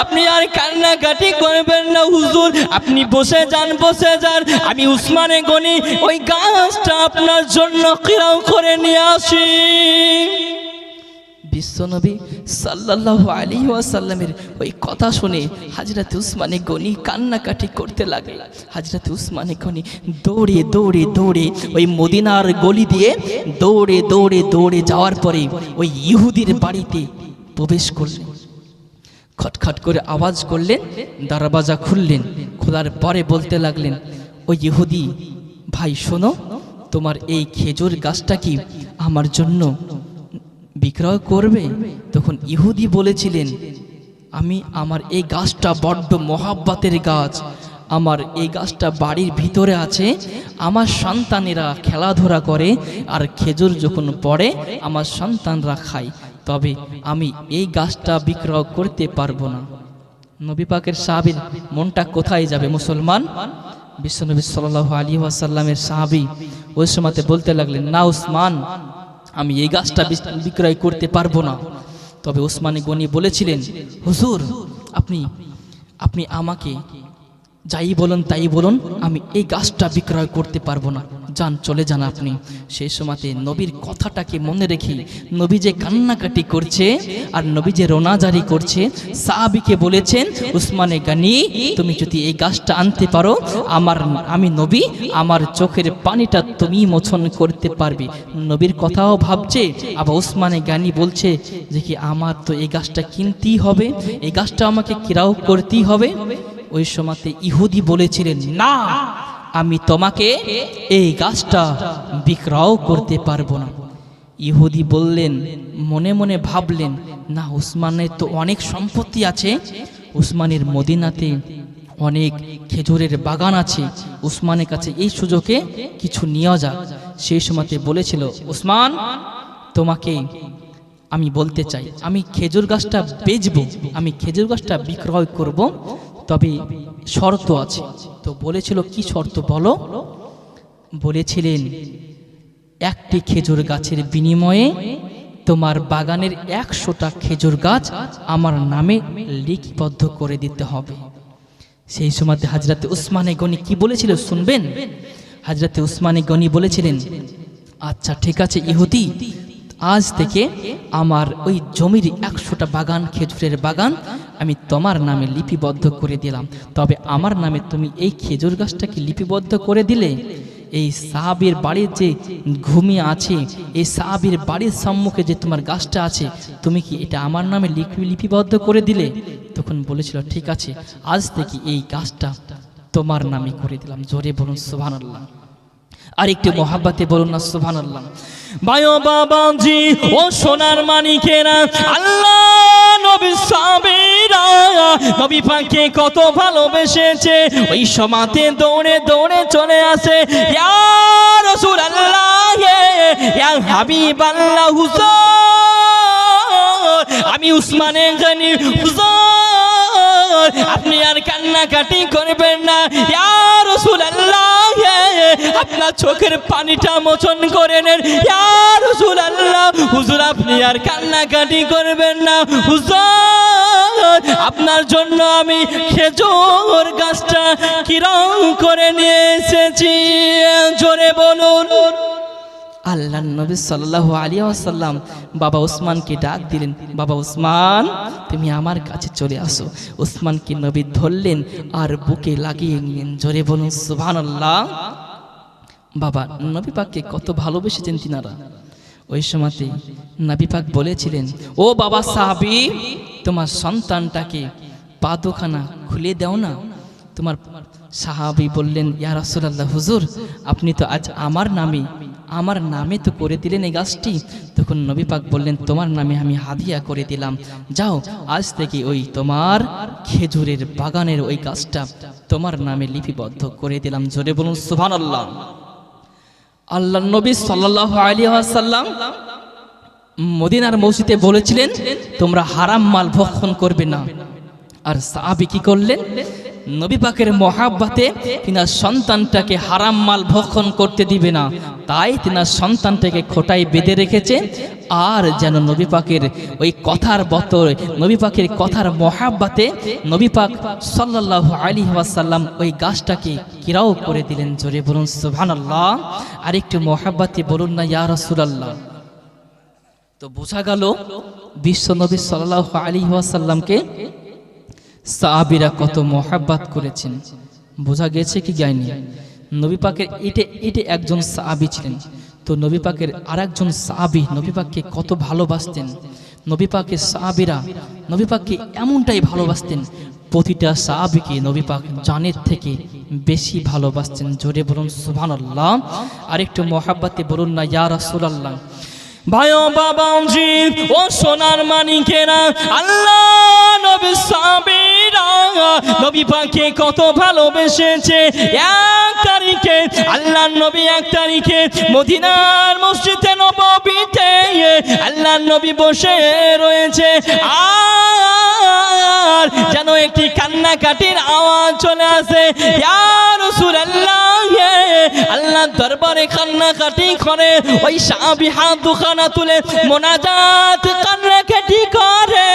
আপনি আর কান্নাকাটি করবেন না, হুজুর আপনি বসে যান, বসে যান। আমি উসমানে গনি ওই গাছটা আপনার জন্য কিরাও করে নিয়ে আসি। বিশ্বনবী সাল্লাল্লাহু আলাইহি ওয়াসাল্লামের ওই কথা শুনে হযরত উসমানে গনি কান্নাকাটি করতে লাগলেন। হযরত উসমানে গনি দৌড়ে দৌড়ে দৌড়ে ওই মদিনার গলি দিয়ে দৌড়ে দৌড়ে দৌড়ে যাওয়ার পরে ওই ইহুদির বাড়িতে প্রবেশ করলেন। খটখট করে আওয়াজ করলেন, দরজা খুললেন। খোলার পরে বলতে লাগলেন, ওই ইহুদি ভাই শোনো, তোমার এই খেজুর গাছটা কি আমার জন্য বিক্রয় করবে? তখন ইহুদি বলেছিলেন, আমি আমার এই গাছটা বড্ড মহাব্বতের গাছ, আমার এই গাছটা বাড়ির ভিতরে আছে, আমার সন্তানেরা খেলাধুলা করে আর খেজুর যখন পড়ে আমার সন্তানরা খায়, তবে আমি এই গাছটা বিক্রয় করতে পারবো না। নবী পাকের সাহাবীর মনটা কোথায় যাবে মুসলমান? বিশ্বনবী সাল্লাল্লাহু আলাইহি ওয়াসাল্লামের সাহাবী ওই সময়তে বলতে লাগলেন, না উসমান, আমি এই গাছটা বিক্রয় করতে পারবো না। তবে উসমানে গনি বলেছিলেন, হুজুর আপনি আমাকে যাই বলুন তাই বলুন, আমি এই গাছটা বিক্রয় করতে পারবো না, যান চলে যান আপনি। সেই সময়তে নবীর কথাটাকে মনে রেখে নবী যে কান্নাকাটি করছে আর নবী যে রোনাজারি করছে, সাহাবীকে বলেছেন, উসমানে গনি তুমি যদি এই গাছটা আনতে পারো, আমি নবী আমার চোখের পানিটা তুমি মোচন করতে পারবে। নবীর কথাও ভাবছে, আবার উসমানে গনি বলছে যে কি আমার তো এই গাছটা কিনতেই হবে, এই গাছটা আমাকে কিরাও করতেই হবে। ওই সময়তে ইহুদি বলেছিলেন, না, আমি তোমাকে এই গাছটা বিক্রয় করতে পারবো না। ইহুদি বললেন, মনে মনে ভাবলেন, না উসমানের তো অনেক সম্পত্তি আছে, উসমানের মদিনাতে অনেক খেজুরের বাগান আছে, উসমানের কাছে এই সুযোগে কিছু নিয়ে যাক। সেই সময়তে বলেছিল, উসমান তোমাকে আমি বলতে চাই, আমি খেজুর গাছটা বেচবো, আমি খেজুর গাছটা বিক্রয় করব, তবে শর্ত আছে। তো বলেছিল, কি শর্ত বলো? বলেছিলেন, একটি খেজুর গাছের বিনিময়ে তোমার বাগানের 100টা খেজুর গাছ আমার নামে লিপিবদ্ধ করে দিতে হবে। সেই সময়তে হযরতে উসমানে গনি কি বলেছিল শুনবেন? হযরতে উসমানে গনি বলেছিলেন, আচ্ছা ঠিক আছে ইহুদি, আজ থেকে আমার ওই জমির 100টা বাগান, খেজুরের বাগান আমি তোমার নামে লিপিবদ্ধ করে দিলাম, তবে আমার নামে তুমি এই খেজুর গাছটাকে লিপিবদ্ধ করে দিলে, এই সাহাবীর বাড়ির যে ঘুমিয়ে আছে, এই সাহাবীর বাড়ির সম্মুখে যে তোমার গাছটা আছে, তুমি কি এটা আমার নামে লিপিবদ্ধ করে দিলে? তখন বলেছিল, ঠিক আছে, আজ থেকে এই গাছটা তোমার নামে করে দিলাম। জোরে বলুন সুবহানাল্লাহ। আর একটু মহাব্বতে বলুন না সুবহানাল্লাহ। ভাইও বাবাজি ও সোনার মানিকেরা, আল্লাহ নবী সাহাবীরা নবী পাককে কত ভালোবেসেছে। ওই সময়তে দৌড়ে দৌড়ে চলে আসে, ইয়া রাসূলুল্লাহ, ইয়া হাবিবাল্লাহ, হুজুর আমি উসমানে গনি, হুজুর আপনি আর কান্নাকাটি করবেন না, ইয়া রাসূলুল্লাহ আপনার চোখের পানিটা মোচন করে নেন, ইয়া রাসূলুল্লাহ হুজুর আপনি আর কান্নাকাটি করবেন না, হুজুর আপনার জন্য আমি খেজুর গাছটা কিরম করে নিয়ে এসেছি। জোরে বলুন। আল্লাহর নবী সাল্লাল্লাহু আলাইহি ওয়াসাল্লাম বাবা উসমানকে ডাক দিলেন, বাবা উসমান তুমি আমার কাছে চলে আসো। উসমানকে নবী ধরলেন আর বুকে লাগিয়ে নিলেন। জোরে বলুন সুবহানাল্লাহ। বাবা নবী পাককে কত ভালোবেসেছেন তিনারা। ওই সময়তে নবী পাক বলেছিলেন, ও বাবা সাহাবী তোমার সন্তানটাকে পাদখানা খুলে দাও না। তোমার সাহাবী বললেন, ইয়া রাসূলুল্লাহ হুজুর আপনি তো আজ আমার নামে তো করে দিলেন এই গাছটি। তখন নবী পাক বললেন, তোমার নামে আমি হাদিয়া করে দিলাম, যাও আজ থেকে ওই তোমার খেজুরের বাগানের ওই গাছটা তোমার নামে লিপিবদ্ধ করে দিলাম। জোরে বলুন সুবহানাল্লাহ। আল্লাহর নবী সাল্লাল্লাহু আলাইহি ওয়াসাল্লাম মদিনার মসজিদে বলেছিলেন, তোমরা হারাম মাল ভক্ষণ করবে না। আর সাহাবী কি করলেন? নবী পাকের মহাব্বতে তিনার সন্তানটাকে হারাম মাল ভক্ষণ করতে দিবে না, তাই তিনার সন্তানটাকে খোঁটায় বেঁধে রেখেছে। আর যেন নবী পাকের ওই কথার বতরে, নবী পাকের কথার মহাব্বতে নবী পাক সাল্লাল্লাহু আলাইহি ওয়াসাল্লাম ওই গাছটাকে কিরাও করে দিলেন। জোরে বলুন সুবহানাল্লাহ। আর একটু মহাব্বতে বলুন না ইয়া রাসূলুল্লাহ। তো বোঝা গেল বিশ্ব নবী সাল্লাল্লাহু আলাইহি ওয়াসাল্লামকে সাহাবীরা কত মহাব্বত করেছেন। বোঝা গেছে কি যায়নি? নবী পাকের এটে একজন সাহাবী ছিলেন। তো নবী পাকের আরেকজন সাহাবী নবী পাককে কত ভালোবাসতেন। নবী পাকের সাহাবীরা নবী পাককে এমনটাই ভালোবাসতেন, প্রতিটা সাহাবীকে নবী পাক জানের থেকে বেশি ভালোবাসতেন। জোরে বলুন সুবহানাল্লাহ। আরেকটু মহাব্বতে বলুন না ইয়া রাসূলুল্লাহ। ভাই ও বাবাজি ও সোনার মানিকেরা, আল্লাহ নবী সাহাবীরা নবী পাককে কত ভালোবেসেছে। এক তারিখে আল্লাহর নবী, এক তারিখে মদিনার মসজিদে নববীতে আল্লাহর নবী বসে রয়েছে, আর যেন একটি কান্নাকাটির আওয়াজ চলে আসে। ইয়া রাসূলুল্লাহ, আল্লাহর দরবারে কান্নাকাটি করে ওই সাহাবী হাত দুখানা তুলে মোনাজাত কান্নাকাটি করে।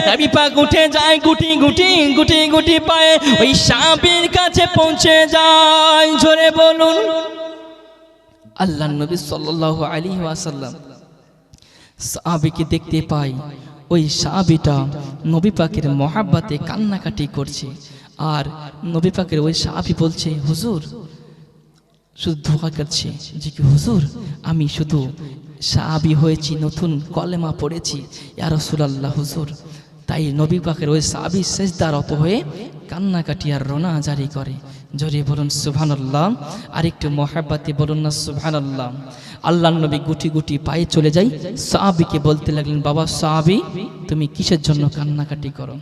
নবী পাক উঠে যায়, গুটি গুটি গুটি গুটি পায়ে ওই সাহাবীর কাছে পৌঁছে যায়। জোরে বলুন আল্লাহর নবী সাল্লাল্লাহু আলাইহি ওয়াসাল্লাম সাহাবীকে দেখতে পায়। ওই সাহাবীটা নবী পাকের মহাব্বতে কান্নাকাটি করছে, আর নবী পাকের ওই সাহাবী বলছে, হুজুর, শুধু দোয়া করছে যে কি হুজুর, আমি শুধু সাহাবী হয়েছি, নতুন কলেমা পড়েছি, ইয়া রাসূলুল্লাহ হুজুর। তাই নবী পাকের ওই সাহাবী সেজদারত হয়ে কান্নাকাটি আর রোনা জারি করে। জোরে বলুন সুবহানাল্লাহ, আর একটু মহাব্বতে বলুন না সুবহানাল্লাহ। আল্লাহর নবী গুটি গুটি পায়ে চলে যাই, সাহাবীকে বলতে লাগলেন, বাবা সাহাবী, তুমি কিসের জন্য কান্নাকাটি করো?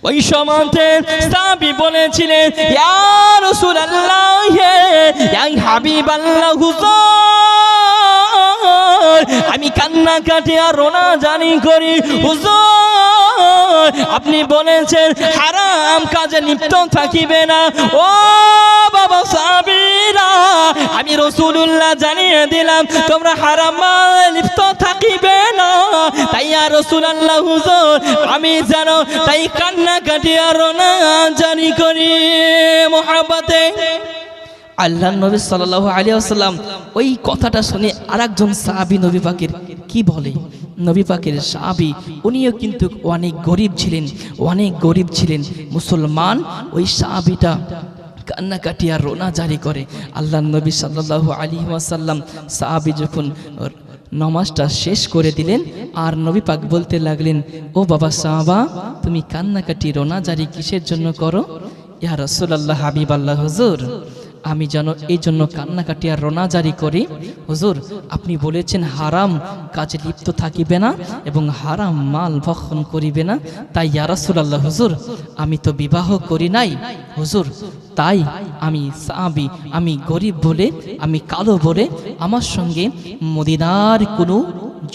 ওই সময়তে সাহাবী বলেছিলেন, ইয়া রাসূলুল্লাহ, ইয়া হাবিবাল্লাহ হুজুর, আমি কান্নাকাটি আর রোনা জারি করি। হুজুর, আপনি বলেছেন হারাম কাজে লিপ্ত থাকিবে না। ও বাবা সাহাবীরা, আমি রাসূলুল্লাহ জানিয়ে দিলাম তোমরা হারাম লিপ্ত থাকিবে না। তাই ইয়া রাসূলুল্লাহ হুজুর, আমি জানো তাই কান্নাকাটি আর রোনা জারি করি মহব্বতে। আল্লাহর নবী সাল্লাল্লাহু আলাইহি ওয়াসাল্লাম ওই কথাটা শুনে আরেকজন সাহাবী নবী পাকের কি বলে, নবী পাকের সাহাবী উনিও কিন্তু অনেক গরিব ছিলেন, অনেক গরিব ছিলেন মুসলমান। ওই সাহাবীটা কান্নাকাটি আর রোনা জারি করে। আল্লাহর নবী সাল্লাল্লাহু আলাইহি ওয়াসাল্লাম সাহাবী যখন নামাজটা শেষ করে দিলেন, আর নবী পাক বলতে লাগলেন, ও বাবা সাহাবা, তুমি কান্নাকাটি রোনা জারি কিসের জন্য করো? ইয়া রাসূলুল্লাহ, হাবিবাল্লাহ হুজুর, আমি যেন এই জন্য কান্নাকাটি আর রোনা জারি করি। হুজুর, আপনি বলেছেন হারাম কাজে লিপ্ত থাকিবে না এবং হারাম মাল ভক্ষণ করিবে না। তাই ইয়া রাসূলুল্লাহ হুজুর, আমি তো বিবাহ করি নাই হুজুর, তাই আমি সাহাবী, আমি গরিব বলে, আমি কালো বলে আমার সঙ্গে মদিনার কোনো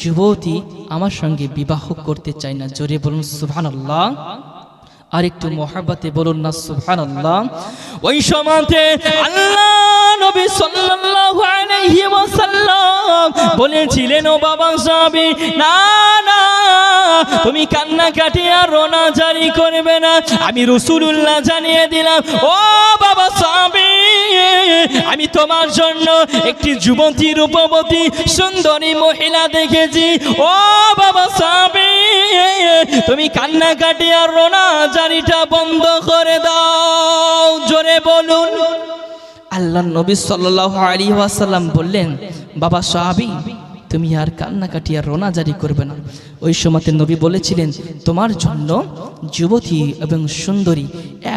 যুবতী আমার সঙ্গে বিবাহ করতে চাই না। জোরে বলুন সুবহানাল্লাহ, আর একটু মহব্বতে বলুন না সুবহানাল্লাহ। ওই সময়তে আল্লাহ নবী সাল্লাল্লাহু আলাইহি ওয়াসাল্লাম বলেছিলেন, ও বাবা সাহাবী, না না, তুমি কান্নাকাটি আর রোনা জারি করবে না। আমি রাসূলুল্লাহ জানিয়ে দিলাম, ও বাবা সাহাবী, আমি তোমার জন্য একটি যুবতী রূপবতী সুন্দরী মহিলা দেখেছি। ও বাবা সাহাবী, তুমি কান্নাকাটি আর রোনা জারিটা বন্ধ করে দাও। জোরে বলুন। আল্লাহর নবী সাল্লাল্লাহু আলাইহি ওয়াসাল্লাম বললেন, বাবা সাহাবী, তুমি আর কান্নাকাটি আর রোনা জারি করবে না। ওই সময়তে নবী বলেছিলেন, তোমার জন্য যুবতী এবং সুন্দরী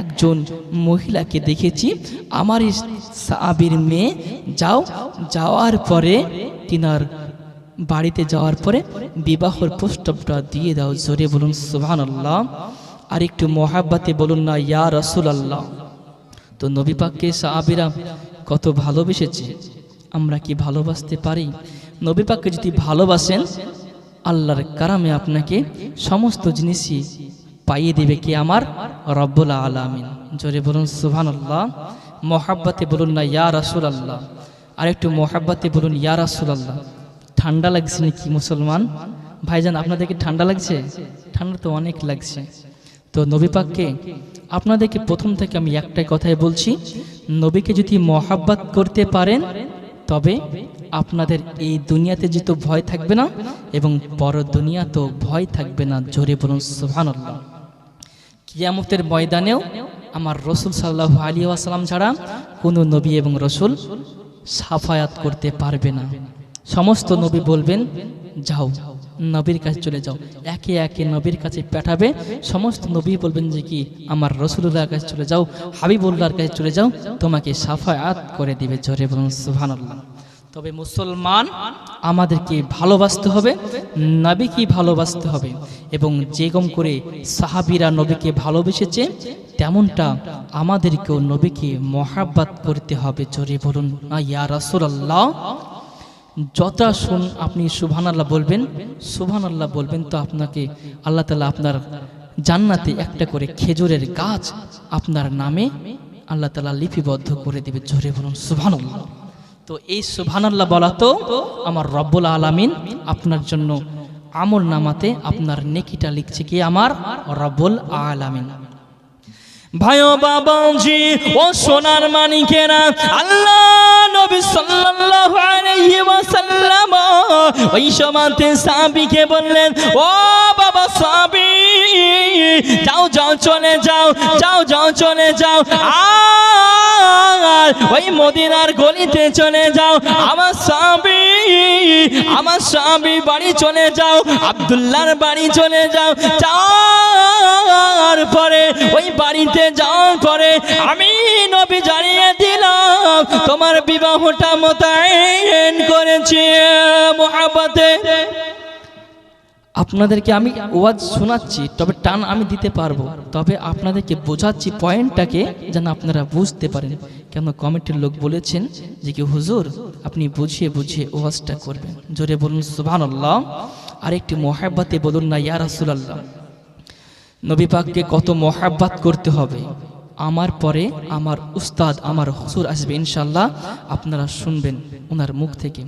একজন মহিলাকে দেখেছি, আমারই সাহাবীর মেয়ে। যাও, যাওয়ার পরে তিনার বাড়িতে যাওয়ার পরে বিবাহর প্রস্তাবটা দিয়ে দাও। জোরে বলুন সুবহানাল্লাহ, আর একটু মহাব্বতে বলুন না ইয়া রাসূলুল্লাহ। তো নবী পাককে সাহাবীরা কত ভালোবেসেছে, আমরা কি ভালোবাসতে পারি? নবী পাককে যদি ভালোবাসেন, আল্লাহর কারামে আপনাকে সমস্ত জিনিসই পাইয়ে দেবে কে? আমার রব্বুল আলামিন। জোরে বলুন সুবহানাল্লাহ, মহাব্বতে বলুন না ইয়া রাসূলুল্লাহ, আর একটু মহাব্বতে বলুন ইয়া রাসূলুল্লাহ। ঠান্ডা লাগছে নাকি মুসলমান ভাইজান? আপনাদেরকে ঠান্ডা লাগছে? ঠান্ডা তো অনেক লাগছে। তো নবী পাককে আপনাদেরকে প্রথম থেকে আমি একটাই কথাই বলছি, নবীকে যদি মহাব্বত করতে পারেন তবে আপনাদের এই দুনিয়াতে যেহেতু ভয় থাকবে না এবং পর দুনিয়া তো ভয় থাকবে না। জোরে বলুন সুবহানাল্লাহ। কিয়ামতের ময়দানেও আমার রাসূল সাল্লাল্লাহু আলাইহি ওয়াসাল্লাম ছাড়া কোনো নবী এবং রাসূল সাফায়াত করতে পারবে না। সমস্ত নবী বলবেন, যাও নবীর কাছে চলে যাও, একে একে নবীর কাছে পাঠাবে। সমস্ত নবী বলবেন যে কি, আমার রাসূলুল্লাহর কাছে চলে যাও, হাবিবুল্লাহর কাছে চলে যাও, তোমাকে সাফায়াত করে দিবে। জোরে বলুন সুবহানাল্লাহ। তবে মুসলমান আমাদেরকে ভালোবাসতে হবে, নবীকে ভালোবাসতে হবে, এবং যেরকম করে সাহাবীরা নবীকে ভালোবেসেছে তেমনটা আমাদেরকেও নবীকে মহাব্বত করতে হবে। জোরে বলুন না ইয়া রাসূলুল্লাহ। যতটা শুন আপনি সুবহানাল্লাহ বলবেন, সুবহানাল্লাহ বলবেন, তো আপনাকে আল্লাহ তাআলা আপনার জান্নাতে একটা করে খেজুরের গাছ আপনার নামে আল্লাহ তাআলা লিপিবদ্ধ করে দেবে। জোরে বলুন সুবহানাল্লাহ। তো এই সুবহানাল্লাহ বলা তো আমার রব্বুল আলামিন আপনার জন্য আমল নামাতে আপনার নেকিটা লিখছে কি আমার রব্বুল আলামিন। ভাই ও বাবাজি ও সোনার মানিকেরা, আল্লাহ নবী সাল্লাল্লাহু আলাইহি ওয়াসাল্লাম ওই সময়তে সাহাবীকে বললেন, ও বাবা সাহাবী, যাও যাও চলে যাও, যাও যাও চলে যাও, আর ওই মদিনার গলিতে চলে যাও, আমার সাহাবী বাড়ি চলে যাও, আব্দুল্লাহর বাড়ি চলে যাও। যাওয়ার পরে ওই বাড়িতে যাওয়ার পরে আমি নবী জানিয়ে দিলাম তোমার বিবাহটা মোতায়েন করেছি মুহাব্বতে। আপনাদেরকে আমি ওয়াজ শোনাচ্ছি, তবে টান আমি দিতে পারবো, তবে আপনাদেরকে বোঝাচ্ছি পয়েন্টটাকে যেন আপনারা বুঝতে পারেন। কেন কমিটির লোক বলেছেন যে কি হুজুর আপনি বুঝিয়ে বুঝিয়ে ওয়াজটা করবেন। জোরে বলুন সুবহানাল্লাহ। আরেকটি মহাব্বতে বলুন না ইয়া রাসূলুল্লাহ। নবী পাককে কত মহাব্বত করতে হবে। আমার পরে আমার উস্তাদ আমার হুজুর আসবে ইনশাআল্লাহ, আপনারা শুনবেন ওনার মুখ থেকে।